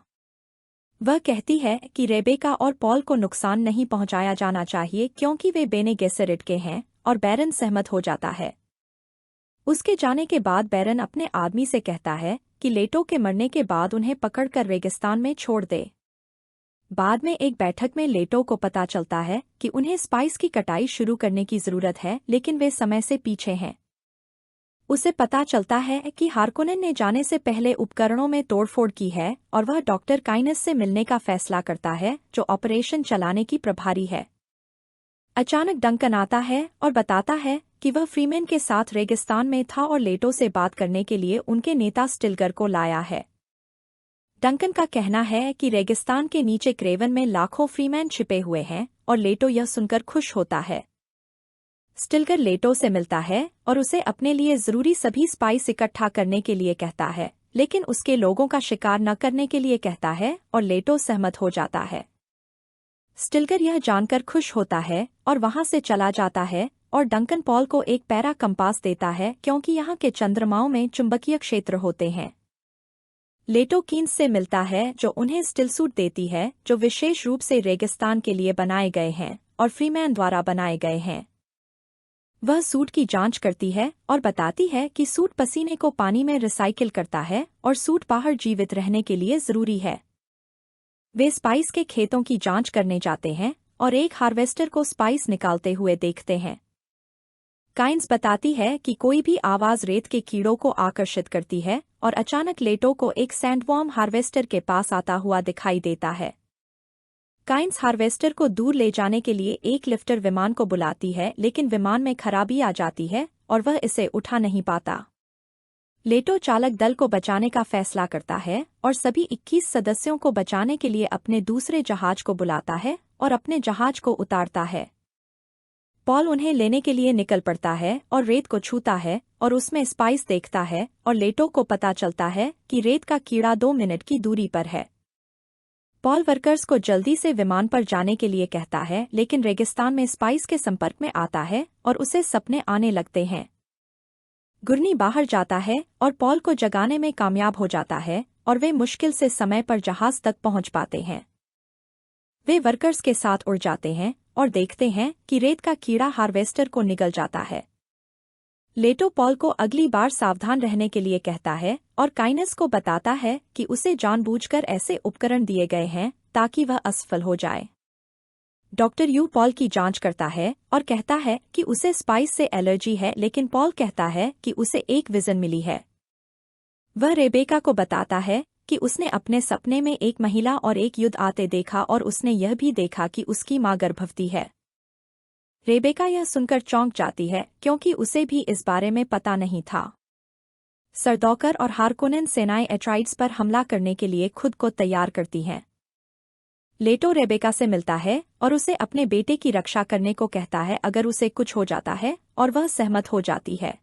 वह कहती है कि रेबेका और पॉल को नुकसान नहीं पहुंचाया जाना चाहिए क्योंकि वे बेने गेसेरिट के हैं, और बैरन सहमत हो जाता है। उसके जाने के बाद बैरन अपने आदमी से कहता है कि लेटो के मरने के बाद उन्हें पकड़कर रेगिस्तान में छोड़ दे। बाद में एक बैठक में लेटो को पता चलता है कि उन्हें स्पाइस की कटाई शुरू करने की जरूरत है, लेकिन वे समय से पीछे हैं। उसे पता चलता है कि हार्कोनेन ने जाने से पहले उपकरणों में तोड़फोड़ की है और वह डॉक्टर काइनस से मिलने का फैसला करता है, जो ऑपरेशन चलाने की प्रभारी है। अचानक डंकन आता है और बताता है कि वह फ्रीमैन के साथ रेगिस्तान में था और लेटो से बात करने के लिए उनके नेता स्टिल्गर को लाया है। डंकन का कहना है कि रेगिस्तान के नीचे क्रेवन में लाखों फ्रीमैन छिपे हुए हैं और लेटो यह सुनकर खुश होता है। स्टिल्गर लेटो से मिलता है और उसे अपने लिए जरूरी सभी स्पाइस इकट्ठा करने के लिए कहता है, लेकिन उसके लोगों का शिकार न करने के लिए कहता है और लेटो सहमत हो जाता है। स्टिल्गर यह जानकर खुश होता है और वहां से चला जाता है और डंकन पॉल को एक पैरा कंपास देता है क्योंकि यहाँ के चंद्रमाओं में चुंबकीय क्षेत्र होते हैं। लेटो कीन्स से मिलता है जो उन्हें स्टिल सूट देती है, जो विशेष रूप से रेगिस्तान के लिए बनाए गए हैं और फ्रीमैन द्वारा बनाए गए हैं। वह सूट की जांच करती है और बताती है कि सूट पसीने को पानी में रिसाइकिल करता है और सूट बाहर जीवित रहने के लिए जरूरी है। वे स्पाइस के खेतों की जांच करने जाते हैं और एक हार्वेस्टर को स्पाइस निकालते हुए देखते हैं। काइंस बताती है कि कोई भी आवाज रेत के कीड़ों को आकर्षित करती है और अचानक लेटो को एक सैंडवॉर्म हार्वेस्टर के पास आता हुआ दिखाई देता है। काइंस हार्वेस्टर को दूर ले जाने के लिए एक लिफ्टर विमान को बुलाती है, लेकिन विमान में खराबी आ जाती है और वह इसे उठा नहीं पाता। लेटो चालक दल को बचाने का फैसला करता है और सभी 21 सदस्यों को बचाने के लिए अपने दूसरे जहाज को बुलाता है और अपने जहाज को उतारता है। पॉल उन्हें लेने के लिए निकल पड़ता है और रेत को छूता है और उसमें स्पाइस देखता है और लेटो को पता चलता है कि रेत का कीड़ा 2 मिनट की दूरी पर है। पॉल वर्कर्स को जल्दी से विमान पर जाने के लिए कहता है, लेकिन रेगिस्तान में स्पाइस के संपर्क में आता है और उसे सपने आने लगते हैं। गुर्नी बाहर जाता है और पॉल को जगाने में कामयाब हो जाता है और वे मुश्किल से समय पर जहाज तक पहुंच पाते हैं। वे वर्कर्स के साथ उड़ जाते हैं और देखते हैं कि रेत का कीड़ा हार्वेस्टर को निगल जाता है। लेटो पॉल को अगली बार सावधान रहने के लिए कहता है और काइनस को बताता है कि उसे जानबूझकर ऐसे उपकरण दिए गए हैं ताकि वह असफल हो जाए। डॉक्टर यू पॉल की जांच करता है और कहता है कि उसे स्पाइस से एलर्जी है, लेकिन पॉल कहता है कि उसे एक विजन मिली है। वह रेबेका को बताता है कि उसने अपने सपने में एक महिला और एक युद्ध आते देखा और उसने यह भी देखा कि उसकी मां गर्भवती है। रेबेका यह सुनकर चौंक जाती है क्योंकि उसे भी इस बारे में पता नहीं था। सरदौकर और हार्कोनेन सेनाएं एट्राइड्स पर हमला करने के लिए खुद को तैयार करती हैं। लेटो रेबेका से मिलता है और उसे अपने बेटे की रक्षा करने को कहता है अगर उसे कुछ हो जाता है, और वह सहमत हो जाती है।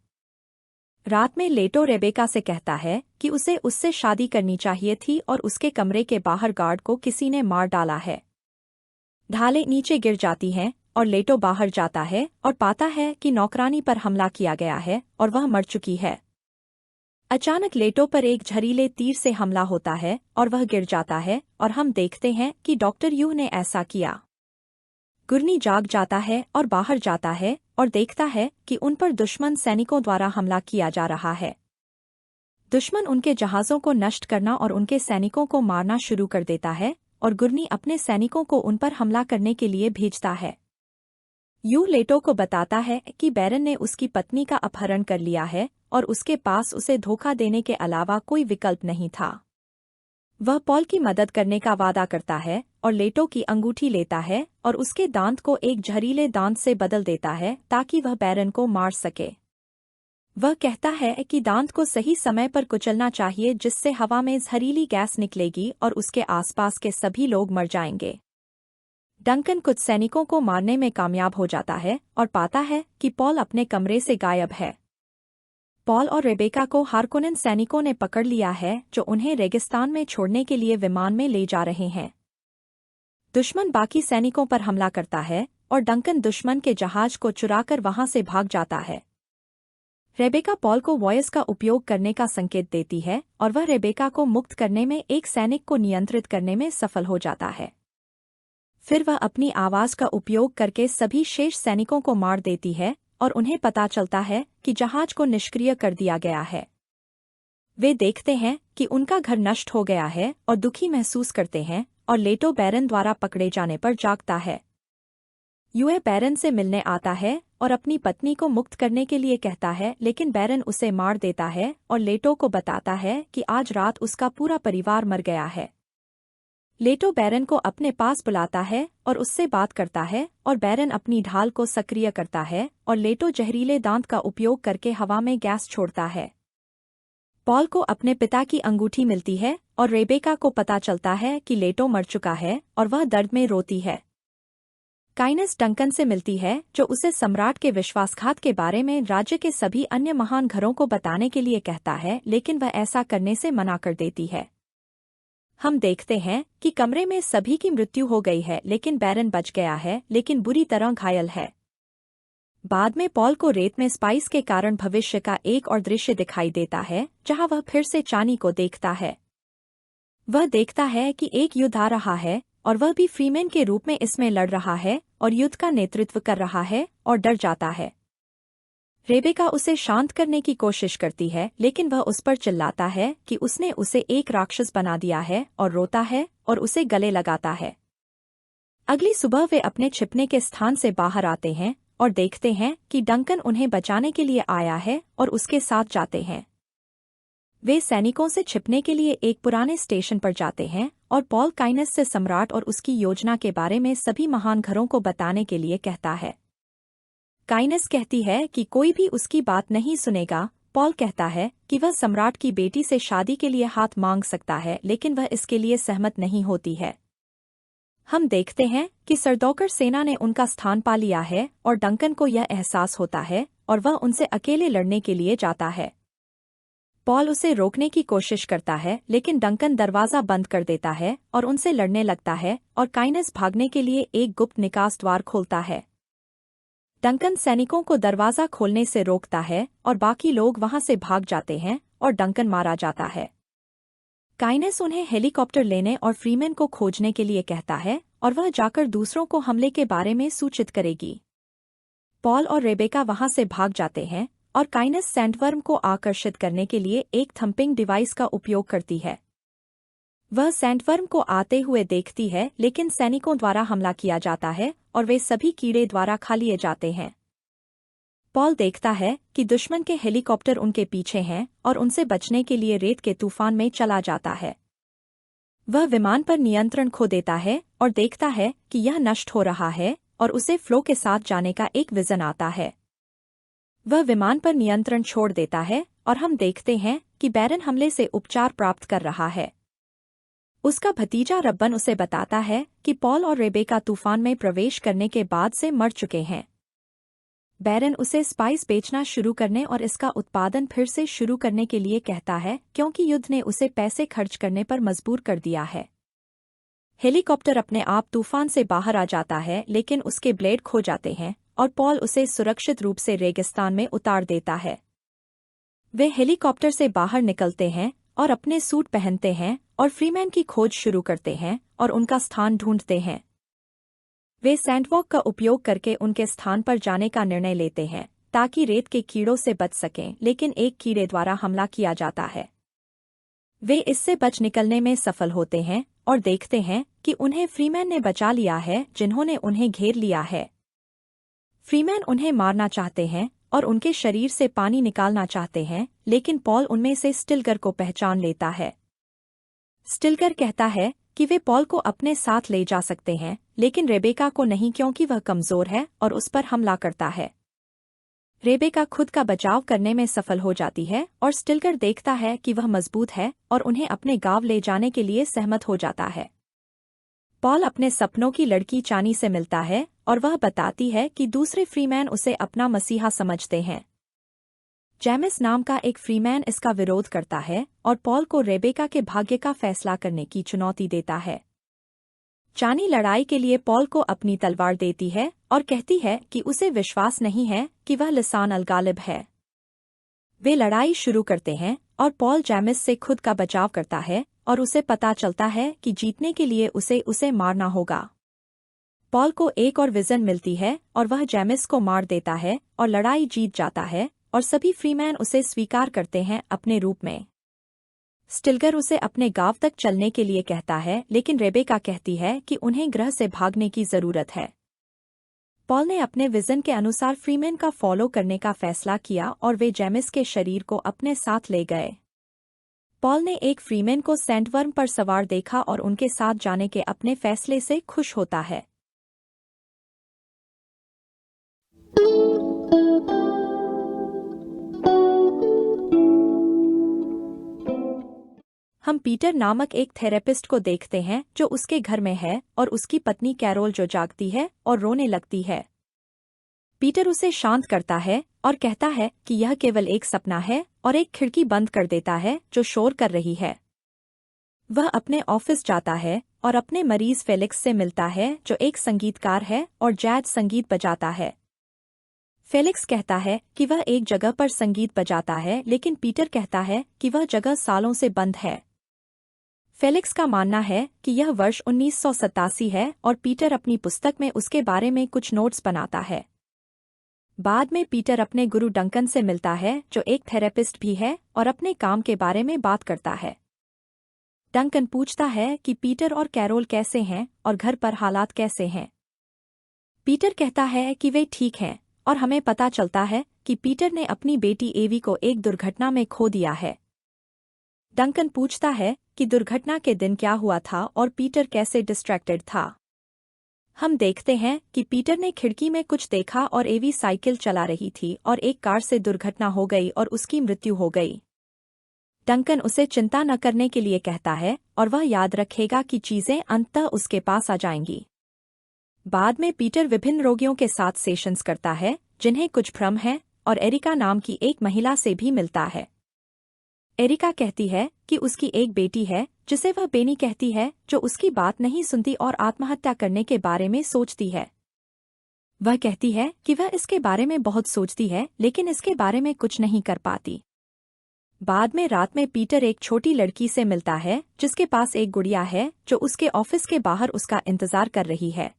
रात में लेटो रेबेका से कहता है कि उसे उससे शादी करनी चाहिए थी और उसके कमरे के बाहर गार्ड को किसी ने मार डाला है। ढालें नीचे गिर जाती हैं और लेटो बाहर जाता है और पाता है कि नौकरानी पर हमला किया गया है और वह मर चुकी है। अचानक लेटो पर एक झरीले तीर से हमला होता है और वह गिर जाता है और हम देखते हैं कि डॉक्टर यू ने ऐसा किया। गुर्नी जाग जाता है और बाहर जाता है और देखता है कि उन पर दुश्मन सैनिकों द्वारा हमला किया जा रहा है। दुश्मन उनके जहाज़ों को नष्ट करना और उनके सैनिकों को मारना शुरू कर देता है और गुर्नी अपने सैनिकों को उन पर हमला करने के लिए भेजता है। यू लेटो को बताता है कि बैरन ने उसकी पत्नी का अपहरण कर लिया है और उसके पास उसे धोखा देने के अलावा कोई विकल्प नहीं था। वह पॉल की मदद करने का वादा करता है और लेटो की अंगूठी लेता है और उसके दांत को एक जहरीले दांत से बदल देता है ताकि वह बैरन को मार सके। वह कहता है कि दांत को सही समय पर कुचलना चाहिए जिससे हवा में जहरीली गैस निकलेगी और उसके आसपास के सभी लोग मर जाएंगे। डंकन कुछ सैनिकों को मारने में कामयाब हो जाता है और पाता है कि पॉल अपने कमरे से गायब है। पॉल और रेबेका को हार्कोनेन सैनिकों ने पकड़ लिया है जो उन्हें रेगिस्तान में छोड़ने के लिए विमान में ले जा रहे हैं। दुश्मन बाकी सैनिकों पर हमला करता है और डंकन दुश्मन के जहाज को चुराकर वहां से भाग जाता है। रेबेका पॉल को वॉयस का उपयोग करने का संकेत देती है और वह रेबेका को मुक्त करने में एक सैनिक को नियंत्रित करने में सफल हो जाता है। फिर वह अपनी आवाज का उपयोग करके सभी शेष सैनिकों को मार देती है और उन्हें पता चलता है कि जहाज को निष्क्रिय कर दिया गया है। वे देखते हैं कि उनका घर नष्ट हो गया है और दुखी महसूस करते हैं और लेटो बैरन द्वारा पकड़े जाने पर जागता है। यूए बैरन से मिलने आता है और अपनी पत्नी को मुक्त करने के लिए कहता है, लेकिन बैरन उसे मार देता है और लेटो को बताता है कि आज रात उसका पूरा परिवार मर गया है। लेटो बैरन को अपने पास बुलाता है और उससे बात करता है और बैरन अपनी ढाल को सक्रिय करता है और लेटो जहरीले दांत का उपयोग करके हवा में गैस छोड़ता है। पॉल को अपने पिता की अंगूठी मिलती है और रेबेका को पता चलता है कि लेटो मर चुका है और वह दर्द में रोती है। काइनस डंकन से मिलती है जो उसे सम्राट के विश्वासघात के बारे में राज्य के सभी अन्य महान घरों को बताने के लिए कहता है, लेकिन वह ऐसा करने से मना कर देती है। हम देखते हैं कि कमरे में सभी की मृत्यु हो गई है लेकिन बैरन बच गया है लेकिन बुरी तरह घायल है। बाद में पॉल को रेत में स्पाइस के कारण भविष्य का एक और दृश्य दिखाई देता है जहां वह फिर से चानी को देखता है। वह देखता है कि एक युद्ध आ रहा है और वह भी फ्रीमैन के रूप में इसमें लड़ रहा है और युद्ध का नेतृत्व कर रहा है और डर जाता है। रेबेका उसे शांत करने की कोशिश करती है लेकिन वह उस पर चिल्लाता है कि उसने उसे एक राक्षस बना दिया है और रोता है और उसे गले लगाता है। अगली सुबह वे अपने छिपने के स्थान से बाहर आते हैं और देखते हैं कि डंकन उन्हें बचाने के लिए आया है और उसके साथ जाते हैं। वे सैनिकों से छिपने के लिए एक पुराने स्टेशन पर जाते हैं और पॉल काइनस से सम्राट और उसकी योजना के बारे में सभी महान घरों को बताने के लिए कहता है। काइनस कहती है कि कोई भी उसकी बात नहीं सुनेगा। पॉल कहता है कि वह सम्राट की बेटी से शादी के लिए हाथ मांग सकता है लेकिन वह इसके लिए सहमत नहीं होती है। हम देखते हैं कि सरदौकर सेना ने उनका स्थान पा लिया है और डंकन को यह एहसास होता है और वह उनसे अकेले लड़ने के लिए जाता है। पॉल उसे रोकने की कोशिश करता है लेकिन डंकन दरवाजा बंद कर देता है और उनसे लड़ने लगता है और काइनस भागने के लिए एक गुप्त निकास द्वार खोलता है। डंकन सैनिकों को दरवाजा खोलने से रोकता है और बाकी लोग वहां से भाग जाते हैं और डंकन मारा जाता है। काइनस उन्हें हेलीकॉप्टर लेने और फ्रीमैन को खोजने के लिए कहता है और वह जाकर दूसरों को हमले के बारे में सूचित करेगी। पॉल और रेबेका वहां से भाग जाते हैं और काइनस सैंडवर्म को आकर्षित करने के लिए एक थंपिंग डिवाइस का उपयोग करती है। वह सैंडवर्म को आते हुए देखती है लेकिन सैनिकों द्वारा हमला किया जाता है और वे सभी कीड़े द्वारा खा लिए जाते हैं। पॉल देखता है कि दुश्मन के हेलीकॉप्टर उनके पीछे हैं और उनसे बचने के लिए रेत के तूफान में चला जाता है। वह विमान पर नियंत्रण खो देता है और देखता है कि यह नष्ट हो रहा है और उसे फ्लो के साथ जाने का एक विजन आता है। वह विमान पर नियंत्रण छोड़ देता है और हम देखते हैं कि बैरन हमले से उपचार प्राप्त कर रहा है। उसका भतीजा रब्बन उसे बताता है कि पॉल और रेबेका तूफान में प्रवेश करने के बाद से मर चुके हैं। बैरन उसे स्पाइस बेचना शुरू करने और इसका उत्पादन फिर से शुरू करने के लिए कहता है क्योंकि युद्ध ने उसे पैसे खर्च करने पर मजबूर कर दिया है। हेलीकॉप्टर अपने आप तूफान से बाहर आ जाता है लेकिन उसके ब्लेड खो जाते हैं और पॉल उसे सुरक्षित रूप से रेगिस्तान में उतार देता है। वे हेलीकॉप्टर से बाहर निकलते हैं और अपने सूट पहनते हैं और फ्रीमैन की खोज शुरू करते हैं और उनका स्थान ढूंढते हैं। वे सैंडवॉक का उपयोग करके उनके स्थान पर जाने का निर्णय लेते हैं ताकि रेत के कीड़ों से बच सकें लेकिन एक कीड़े द्वारा हमला किया जाता है। वे इससे बच निकलने में सफल होते हैं और देखते हैं कि उन्हें फ्रीमैन ने बचा लिया है जिन्होंने उन्हें घेर लिया है। फ्रीमैन उन्हें मारना चाहते हैं और उनके शरीर से पानी निकालना चाहते हैं लेकिन पॉल उनमें से स्टिलगर को पहचान लेता है। स्टिलगर कहता है कि वे पॉल को अपने साथ ले जा सकते हैं, लेकिन रेबेका को नहीं क्योंकि वह कमजोर है और उस पर हमला करता है। रेबेका खुद का बचाव करने में सफल हो जाती है और स्टिल्गर देखता है कि वह मजबूत है और उन्हें अपने गांव ले जाने के लिए सहमत हो जाता है। पॉल अपने सपनों की लड़की चानी से मिलता है और वह बताती है कि दूसरे फ्रीमैन उसे अपना मसीहा समझते हैं। जेमिस नाम का एक फ्रीमैन इसका विरोध करता है और पॉल को रेबेका के भाग्य का फैसला करने की चुनौती देता है। चानी लड़ाई के लिए पॉल को अपनी तलवार देती है और कहती है कि उसे विश्वास नहीं है कि वह लिसान अल गालिब है। वे लड़ाई शुरू करते हैं और पॉल जेमिस से खुद का बचाव करता है और उसे पता चलता है कि जीतने के लिए उसे मारना होगा। पॉल को एक और विजन मिलती है और वह जेमिस को मार देता है और लड़ाई जीत जाता है और सभी फ्रीमैन उसे स्वीकार करते हैं अपने रूप में। स्टिल्गर उसे अपने गांव तक चलने के लिए कहता है, लेकिन रेबेका कहती है कि उन्हें ग्रह से भागने की जरूरत है। पॉल ने अपने विजन के अनुसार फ्रीमैन का फॉलो करने का फैसला किया और वे जेमिस के शरीर को अपने साथ ले गए। पॉल ने एक फ्रीमैन को सेंटवर्म पर सवार देखा और उनके साथ जाने के अपने फैसले से खुश होता है। हम पीटर नामक एक थेरेपिस्ट को देखते हैं जो उसके घर में है और उसकी पत्नी कैरोल जो जागती है और रोने लगती है। पीटर उसे शांत करता है और कहता है कि यह केवल एक सपना है और एक खिड़की बंद कर देता है जो शोर कर रही है। वह अपने ऑफिस जाता है और अपने मरीज फेलिक्स से मिलता है जो एक संगीतकार है और जैज संगीत बजाता है। फेलिक्स कहता है कि वह एक जगह पर संगीत बजाता है, लेकिन पीटर कहता है कि वह जगह सालों से बंद है। फेलिक्स का मानना है कि यह वर्ष 1987 है और पीटर अपनी पुस्तक में उसके बारे में कुछ नोट्स बनाता है। बाद में पीटर अपने गुरु डंकन से मिलता है जो एक थेरेपिस्ट भी है और अपने काम के बारे में बात करता है। डंकन पूछता है कि पीटर और कैरोल कैसे हैं और घर पर हालात कैसे हैं। पीटर कहता है कि वे ठीक हैं और हमें पता चलता है कि पीटर ने अपनी बेटी एवी को एक दुर्घटना में खो दिया है। डंकन पूछता है कि दुर्घटना के दिन क्या हुआ था और पीटर कैसे डिस्ट्रैक्टेड था। हम देखते हैं कि पीटर ने खिड़की में कुछ देखा और एवी साइकिल चला रही थी और एक कार से दुर्घटना हो गई और उसकी मृत्यु हो गई। डंकन उसे चिंता न करने के लिए कहता है और वह याद रखेगा कि चीजें अंततः उसके पास आ जाएंगी। बाद में पीटर विभिन्न रोगियों के साथ सेशंस करता है जिन्हें कुछ भ्रम है और एरिका नाम की एक महिला से भी मिलता है। एरिका कहती है कि उसकी एक बेटी है जिसे वह बेनी कहती है, जो उसकी बात नहीं सुनती और आत्महत्या करने के बारे में सोचती है। वह कहती है कि वह इसके बारे में बहुत सोचती है लेकिन इसके बारे में कुछ नहीं कर पाती। बाद में रात में पीटर एक छोटी लड़की से मिलता है जिसके पास एक गुड़िया है जो उसके ऑफिस के बाहर उसका इंतजार कर रही है।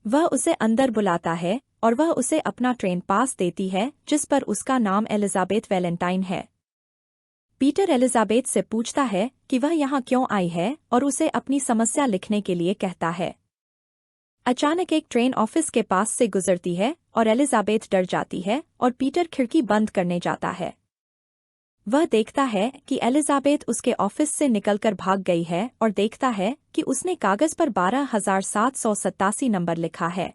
वह उसे अंदर बुलाता है और वह उसे अपना ट्रेन पास देती है जिस पर उसका नाम एलिजाबेथ वैलेंटाइन है। पीटर एलिजाबेथ से पूछता है कि वह यहाँ क्यों आई है और उसे अपनी समस्या लिखने के लिए कहता है। अचानक एक ट्रेन ऑफिस के पास से गुजरती है और एलिजाबेथ डर जाती है और पीटर खिड़की बंद करने जाता है। वह देखता है कि एलिजाबेथ उसके ऑफिस से निकलकर भाग गई है और देखता है कि उसने कागज पर 12,787 नंबर लिखा है।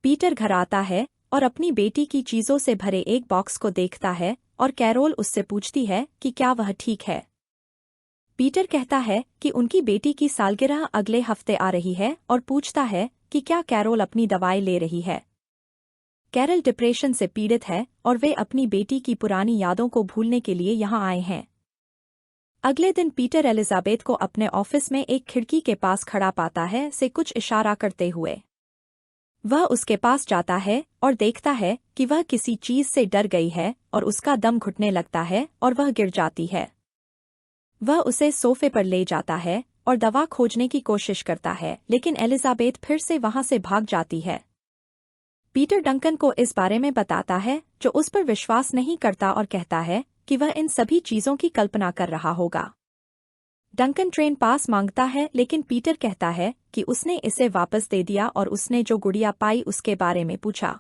पीटर घर आता है और अपनी बेटी की चीजों से भरे एक बॉक्स को देखता है और कैरोल उससे पूछती है कि क्या वह ठीक है। पीटर कहता है कि उनकी बेटी की सालगिरह अगले हफ्ते आ रही है और पूछता है कि क्या कैरोल अपनी दवाई ले रही है। कैरल डिप्रेशन से पीड़ित है और वे अपनी बेटी की पुरानी यादों को भूलने के लिए यहाँ आए हैं। अगले दिन पीटर एलिजाबेथ को अपने ऑफिस में एक खिड़की के पास खड़ा पाता है से कुछ इशारा करते हुए। वह उसके पास जाता है और देखता है कि वह किसी चीज से डर गई है और उसका दम घुटने लगता है और वह गिर जाती है। वह उसे सोफे पर ले जाता है और दवा खोजने की कोशिश करता है, लेकिन एलिजाबेथ फिर से वहां से भाग जाती है। पीटर डंकन को इस बारे में बताता है जो उस पर विश्वास नहीं करता और कहता है कि वह इन सभी चीजों की कल्पना कर रहा होगा। डंकन ट्रेन पास मांगता है लेकिन पीटर कहता है कि उसने इसे वापस दे दिया और उसने जो गुड़िया पाई उसके बारे में पूछा।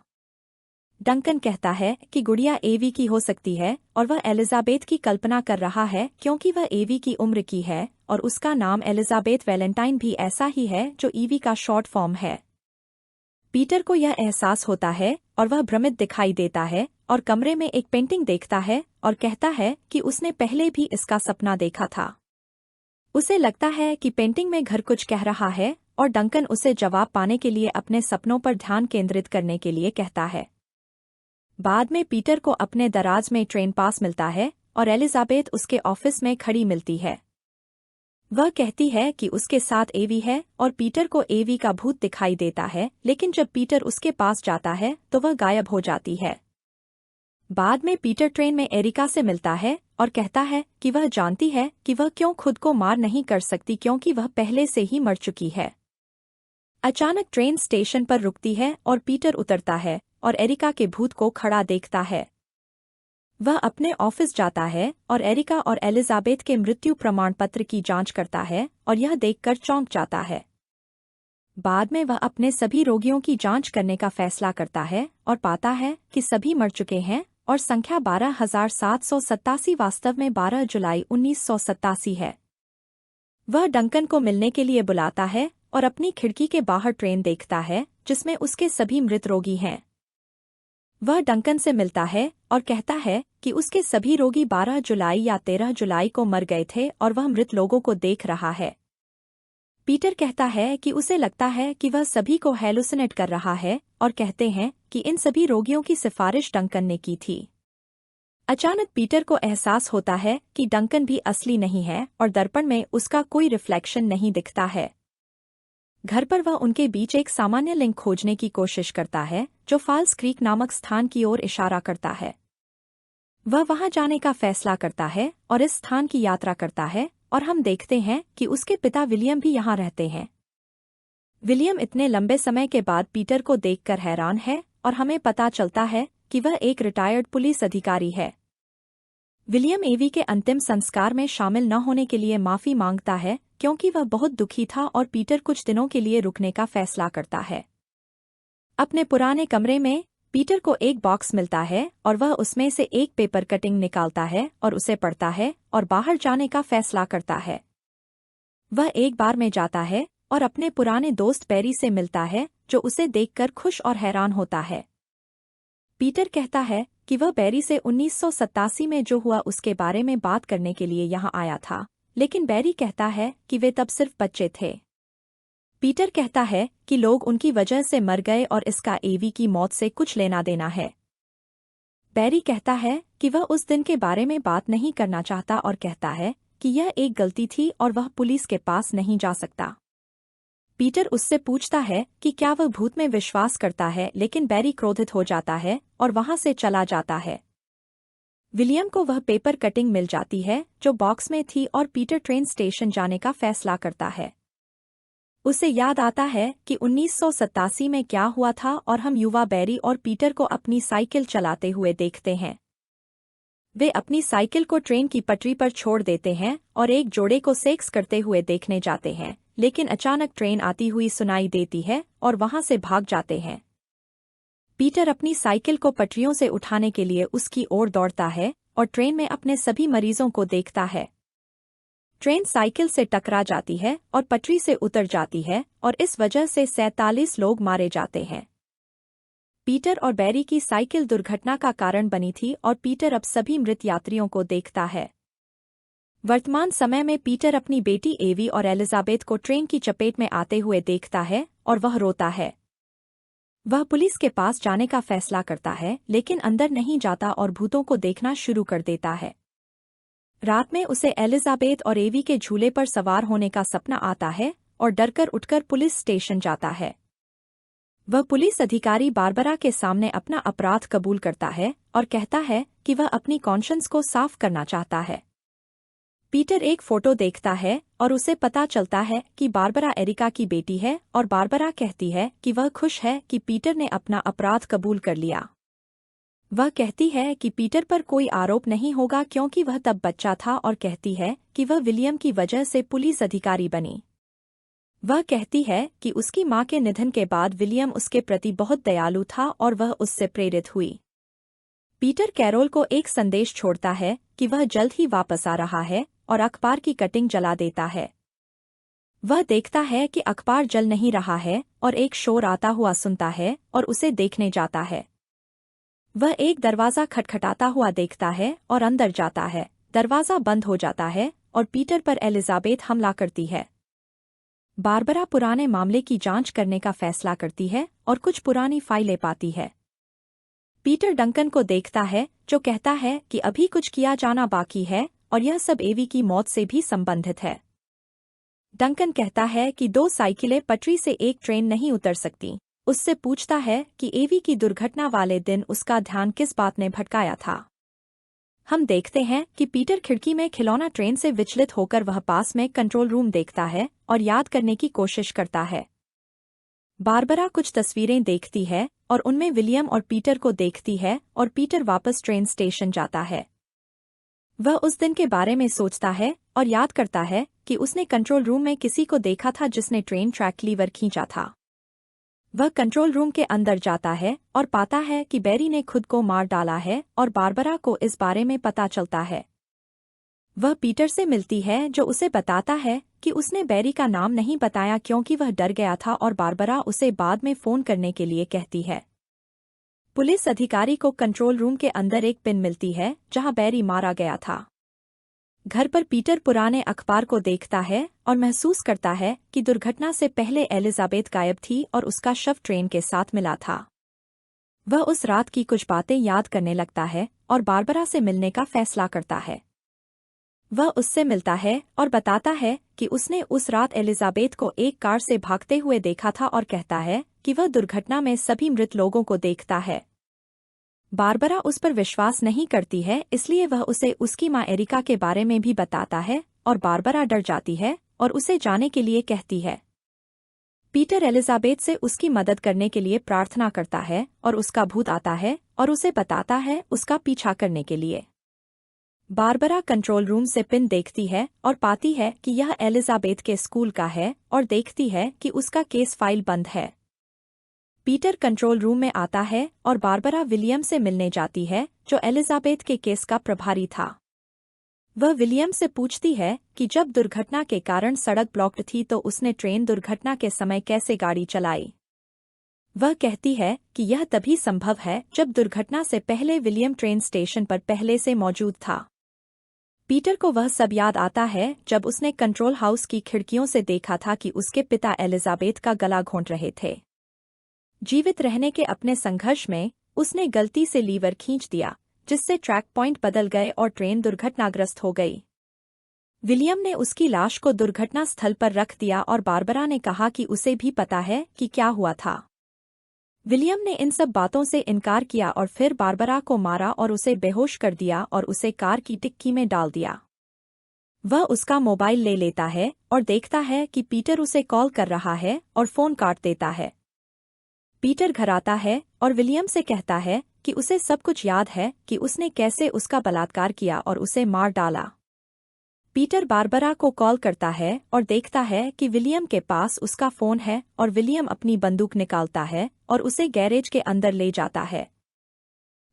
डंकन कहता है कि गुड़िया एवी की हो सकती है और वह एलिजाबेथ की कल्पना कर रहा है क्योंकि वह एवी की उम्र की है और उसका नाम एलिजाबेथ वैलेंटाइन भी ऐसा ही है जो ईवी का शॉर्ट फॉर्म है। पीटर को यह एहसास होता है और वह भ्रमित दिखाई देता है और कमरे में एक पेंटिंग देखता है और कहता है कि उसने पहले भी इसका सपना देखा था। उसे लगता है कि पेंटिंग में घर कुछ कह रहा है और डंकन उसे जवाब पाने के लिए अपने सपनों पर ध्यान केंद्रित करने के लिए कहता है। बाद में पीटर को अपने दराज में ट्रेन पास मिलता है और एलिजाबेथ उसके ऑफिस में खड़ी मिलती है। वह कहती है कि उसके साथ एवी है और पीटर को एवी का भूत दिखाई देता है, लेकिन जब पीटर उसके पास जाता है तो वह गायब हो जाती है। बाद में पीटर ट्रेन में एरिका से मिलता है और कहता है कि वह जानती है कि वह क्यों खुद को मार नहीं कर सकती क्योंकि वह पहले से ही मर चुकी है। अचानक ट्रेन स्टेशन पर रुकती है और पीटर उतरता है और एरिका के भूत को खड़ा देखता है। वह अपने ऑफिस जाता है और एरिका और एलिजाबेथ के मृत्यु प्रमाण पत्र की जांच करता है और यह देखकर चौंक जाता है। बाद में वह अपने सभी रोगियों की जांच करने का फैसला करता है और पाता है कि सभी मर चुके हैं और संख्या 12,787 वास्तव में 12 जुलाई 1987 है। वह डंकन को मिलने के लिए बुलाता है और अपनी खिड़की के बाहर ट्रेन देखता है जिसमें उसके सभी मृत रोगी हैं। वह डंकन से मिलता है और कहता है कि उसके सभी रोगी 12 जुलाई या 13 जुलाई को मर गए थे और वह मृत लोगों को देख रहा है। पीटर कहता है कि उसे लगता है कि वह सभी को हेलुसिनेट कर रहा है और कहते हैं कि इन सभी रोगियों की सिफारिश डंकन ने की थी। अचानक पीटर को एहसास होता है कि डंकन भी असली नहीं है और दर्पण में उसका कोई रिफ्लेक्शन नहीं दिखता है। घर पर वह उनके बीच एक सामान्य लिंक खोजने की कोशिश करता है जो फॉल्स क्रीक नामक स्थान की ओर इशारा करता है। वह वहां जाने का फैसला करता है और इस स्थान की यात्रा करता है और हम देखते हैं कि उसके पिता विलियम भी यहाँ रहते हैं। विलियम इतने लंबे समय के बाद पीटर को देखकर हैरान है और हमें पता चलता है कि वह एक रिटायर्ड पुलिस अधिकारी है। विलियम एवी के अंतिम संस्कार में शामिल न होने के लिए माफी मांगता है क्योंकि वह बहुत दुखी था और पीटर कुछ दिनों के लिए रुकने का फैसला करता है। अपने पुराने कमरे में पीटर को एक बॉक्स मिलता है और वह उसमें से एक पेपर कटिंग निकालता है और उसे पढ़ता है और बाहर जाने का फैसला करता है। वह एक बार में जाता है और अपने पुराने दोस्त पेरी से मिलता है जो उसे देखकर खुश और हैरान होता है। पीटर कहता है कि वह बेरी से 1987 में जो हुआ उसके बारे में बात करने के लिए यहाँ आया था, लेकिन बेरी कहता है कि वे तब सिर्फ बच्चे थे। पीटर कहता है कि लोग उनकी वजह से मर गए और इसका एवी की मौत से कुछ लेना देना है। बेरी कहता है कि वह उस दिन के बारे में बात नहीं करना चाहता और कहता है कि यह एक गलती थी और वह पुलिस के पास नहीं जा सकता। पीटर उससे पूछता है कि क्या वह भूत में विश्वास करता है, लेकिन बेरी क्रोधित हो जाता है और वहां से चला जाता है। विलियम को वह पेपर कटिंग मिल जाती है जो बॉक्स में थी और पीटर ट्रेन स्टेशन जाने का फैसला करता है। उसे याद आता है कि 1987 में क्या हुआ था और हम युवा बेरी और पीटर को अपनी साइकिल चलाते हुए देखते हैं। वे अपनी साइकिल को ट्रेन की पटरी पर छोड़ देते हैं और एक जोड़े को सेक्स करते हुए देखने जाते हैं, लेकिन अचानक ट्रेन आती हुई सुनाई देती है और वहां से भाग जाते हैं। पीटर अपनी साइकिल को पटरियों से उठाने के लिए उसकी ओर दौड़ता है और ट्रेन में अपने सभी मरीजों को देखता है। ट्रेन साइकिल से टकरा जाती है और पटरी से उतर जाती है और इस वजह से 47 लोग मारे जाते हैं। पीटर और बेरी की साइकिल दुर्घटना का कारण बनी थी और पीटर अब सभी मृत यात्रियों को देखता है। वर्तमान समय में पीटर अपनी बेटी एवी और एलिजाबेथ को ट्रेन की चपेट में आते हुए देखता है और वह रोता है। वह पुलिस के पास जाने का फैसला करता है, लेकिन अंदर नहीं जाता और भूतों को देखना शुरू कर देता है। रात में उसे एलिजाबेथ और एवी के झूले पर सवार होने का सपना आता है और डरकर उठकर पुलिस स्टेशन जाता है। वह पुलिस अधिकारी बारबरा के सामने अपना अपराध कबूल करता है और कहता है कि वह अपनी कॉन्शियंस को साफ करना चाहता है। पीटर एक फोटो देखता है और उसे पता चलता है कि बारबरा एरिका की बेटी है और बारबरा कहती है कि वह खुश है कि पीटर ने अपना अपराध कबूल कर लिया। वह कहती है कि पीटर पर कोई आरोप नहीं होगा क्योंकि वह तब बच्चा था और कहती है कि वह विलियम की वजह से पुलिस अधिकारी बनी। वह कहती है कि उसकी मां के निधन के बाद विलियम उसके प्रति बहुत दयालु था और वह उससे प्रेरित हुई। पीटर कैरोल को एक संदेश छोड़ता है कि वह जल्द ही वापस आ रहा है और अखबार की कटिंग जला देता है। वह देखता है कि अखबार जल नहीं रहा है और एक शोर आता हुआ सुनता है और उसे देखने जाता है। वह एक दरवाजा खटखटाता हुआ देखता है और अंदर जाता है। दरवाजा बंद हो जाता है और पीटर पर एलिजाबेथ हमला करती है। बारबरा पुराने मामले की जांच करने का फैसला करती है और कुछ पुरानी फाइलें पाती है। पीटर डंकन को देखता है जो कहता है कि अभी कुछ किया जाना बाकी है और यह सब एवी की मौत से भी संबंधित है। डंकन कहता है कि 2 साइकिलें पटरी से एक ट्रेन नहीं उतर सकती। उससे पूछता है कि एवी की दुर्घटना वाले दिन उसका ध्यान किस बात ने भटकाया था। हम देखते हैं कि पीटर खिड़की में खिलौना ट्रेन से विचलित होकर वह पास में कंट्रोल रूम देखता है और याद करने की कोशिश करता है। बारबरा कुछ तस्वीरें देखती है और उनमें विलियम और पीटर को देखती है और पीटर वापस ट्रेन स्टेशन जाता है। वह उस दिन के बारे में सोचता है और याद करता है कि उसने कंट्रोल रूम में किसी को देखा था जिसने ट्रेन ट्रैक लीवर खींचा था। वह कंट्रोल रूम के अंदर जाता है और पाता है कि बैरी ने खुद को मार डाला है और बारबरा को इस बारे में पता चलता है। वह पीटर से मिलती है जो उसे बताता है कि उसने बैरी का नाम नहीं बताया क्योंकि वह डर गया था और बारबरा उसे बाद में फोन करने के लिए कहती है। पुलिस अधिकारी को कंट्रोल रूम के अंदर एक पिन मिलती है जहां बैरी मारा गया था। घर पर पीटर पुराने अखबार को देखता है और महसूस करता है कि दुर्घटना से पहले एलिजाबेथ गायब थी और उसका शव ट्रेन के साथ मिला था। वह उस रात की कुछ बातें याद करने लगता है और बारबरा से मिलने का फैसला करता है। वह उससे मिलता है और बताता है कि उसने उस रात एलिजाबेथ को एक कार से भागते हुए देखा था और कहता है कि वह दुर्घटना में सभी मृत लोगों को देखता है। बारबरा उस पर विश्वास नहीं करती है, इसलिए वह उसे उसकी मां एरिका के बारे में भी बताता है और बारबरा डर जाती है और उसे जाने के लिए कहती है। पीटर एलिजाबेथ से उसकी मदद करने के लिए प्रार्थना करता है और उसका भूत आता है और उसे बताता है उसका पीछा करने के लिए। बारबरा कंट्रोल रूम से पिन देखती है और पाती है कि यह एलिजाबेथ के स्कूल का है और देखती है कि उसका केस फाइल बंद है। पीटर कंट्रोल रूम में आता है और बारबरा विलियम से मिलने जाती है जो एलिजाबेथ के केस का प्रभारी था। वह विलियम से पूछती है कि जब दुर्घटना के कारण सड़क ब्लॉक्ड थी तो उसने ट्रेन दुर्घटना के समय कैसे गाड़ी चलाई। वह कहती है कि यह तभी संभव है जब दुर्घटना से पहले विलियम ट्रेन स्टेशन पर पहले से मौजूद था। पीटर को वह सब याद आता है जब उसने कंट्रोल हाउस की खिड़कियों से देखा था कि उसके पिता एलिजाबेथ का गला घोंट रहे थे। जीवित रहने के अपने संघर्ष में उसने गलती से लीवर खींच दिया, जिससे ट्रैक पॉइंट बदल गए और ट्रेन दुर्घटनाग्रस्त हो गई। विलियम ने उसकी लाश को दुर्घटना स्थल पर रख दिया और बारबरा ने कहा कि उसे भी पता है कि क्या हुआ था। विलियम ने इन सब बातों से इनकार किया और फिर बारबरा को मारा और उसे बेहोश कर दिया और उसे कार की डिक्की में डाल दिया। वह उसका मोबाइल ले लेता है और देखता है कि पीटर उसे कॉल कर रहा है और फोन काट देता है। पीटर घर आता है और विलियम से कहता है कि उसे सब कुछ याद है कि उसने कैसे उसका बलात्कार किया और उसे मार डाला। पीटर बारबरा को कॉल करता है और देखता है कि विलियम के पास उसका फोन है और विलियम अपनी बंदूक निकालता है और उसे गैरेज के अंदर ले जाता है।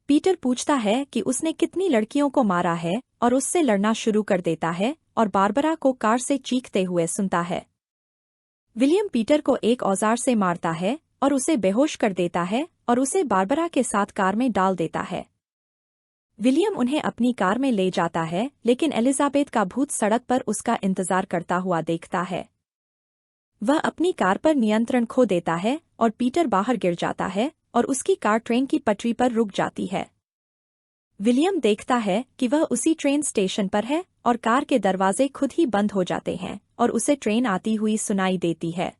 पीटर पूछता है कि उसने कितनी लड़कियों को मारा है और उससे लड़ना शुरू कर देता है और बारबरा को कार से चीखते हुए सुनता है। विलियम पीटर को एक औजार से मारता है और उसे बेहोश कर देता है और उसे बारबरा के साथ कार में डाल देता है। विलियम उन्हें अपनी कार में ले जाता है, लेकिन एलिजाबेथ का भूत सड़क पर उसका इंतजार करता हुआ देखता है। वह अपनी कार पर नियंत्रण खो देता है और पीटर बाहर गिर जाता है और उसकी कार ट्रेन की पटरी पर रुक जाती है। विलियम देखता है कि वह उसी ट्रेन स्टेशन पर है और कार के दरवाजे खुद ही बंद हो जाते हैं और उसे ट्रेन आती हुई सुनाई देती है।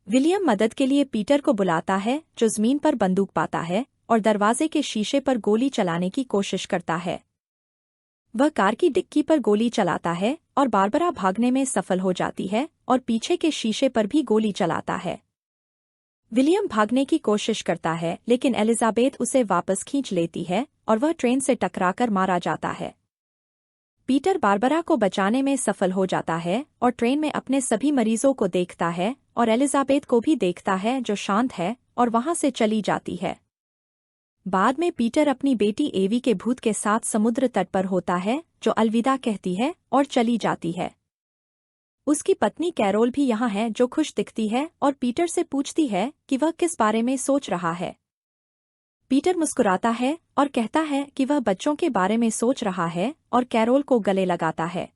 विलियम मदद के लिए पीटर को बुलाता है, जो जमीन पर बंदूक पाता है और दरवाजे के शीशे पर गोली चलाने की कोशिश करता है। वह कार की डिक्की पर गोली चलाता है और बारबरा भागने में सफल हो जाती है और पीछे के शीशे पर भी गोली चलाता है। विलियम भागने की कोशिश करता है, लेकिन एलिजाबेथ उसे वापस खींच लेती है और वह ट्रेन से टकराकर मारा जाता है। पीटर बारबरा को बचाने में सफल हो जाता है और ट्रेन में अपने सभी मरीजों को देखता है और एलिजाबेथ को भी देखता है जो शांत है और वहां से चली जाती है। बाद में पीटर अपनी बेटी एवी के भूत के साथ समुद्र तट पर होता है जो अलविदा कहती है और चली जाती है। उसकी पत्नी कैरोल भी यहाँ है जो खुश दिखती है और पीटर से पूछती है कि वह किस बारे में सोच रहा है। पीटर मुस्कुराता है और कहता है कि वह बच्चों के बारे में सोच रहा है और कैरोल को गले लगाता है।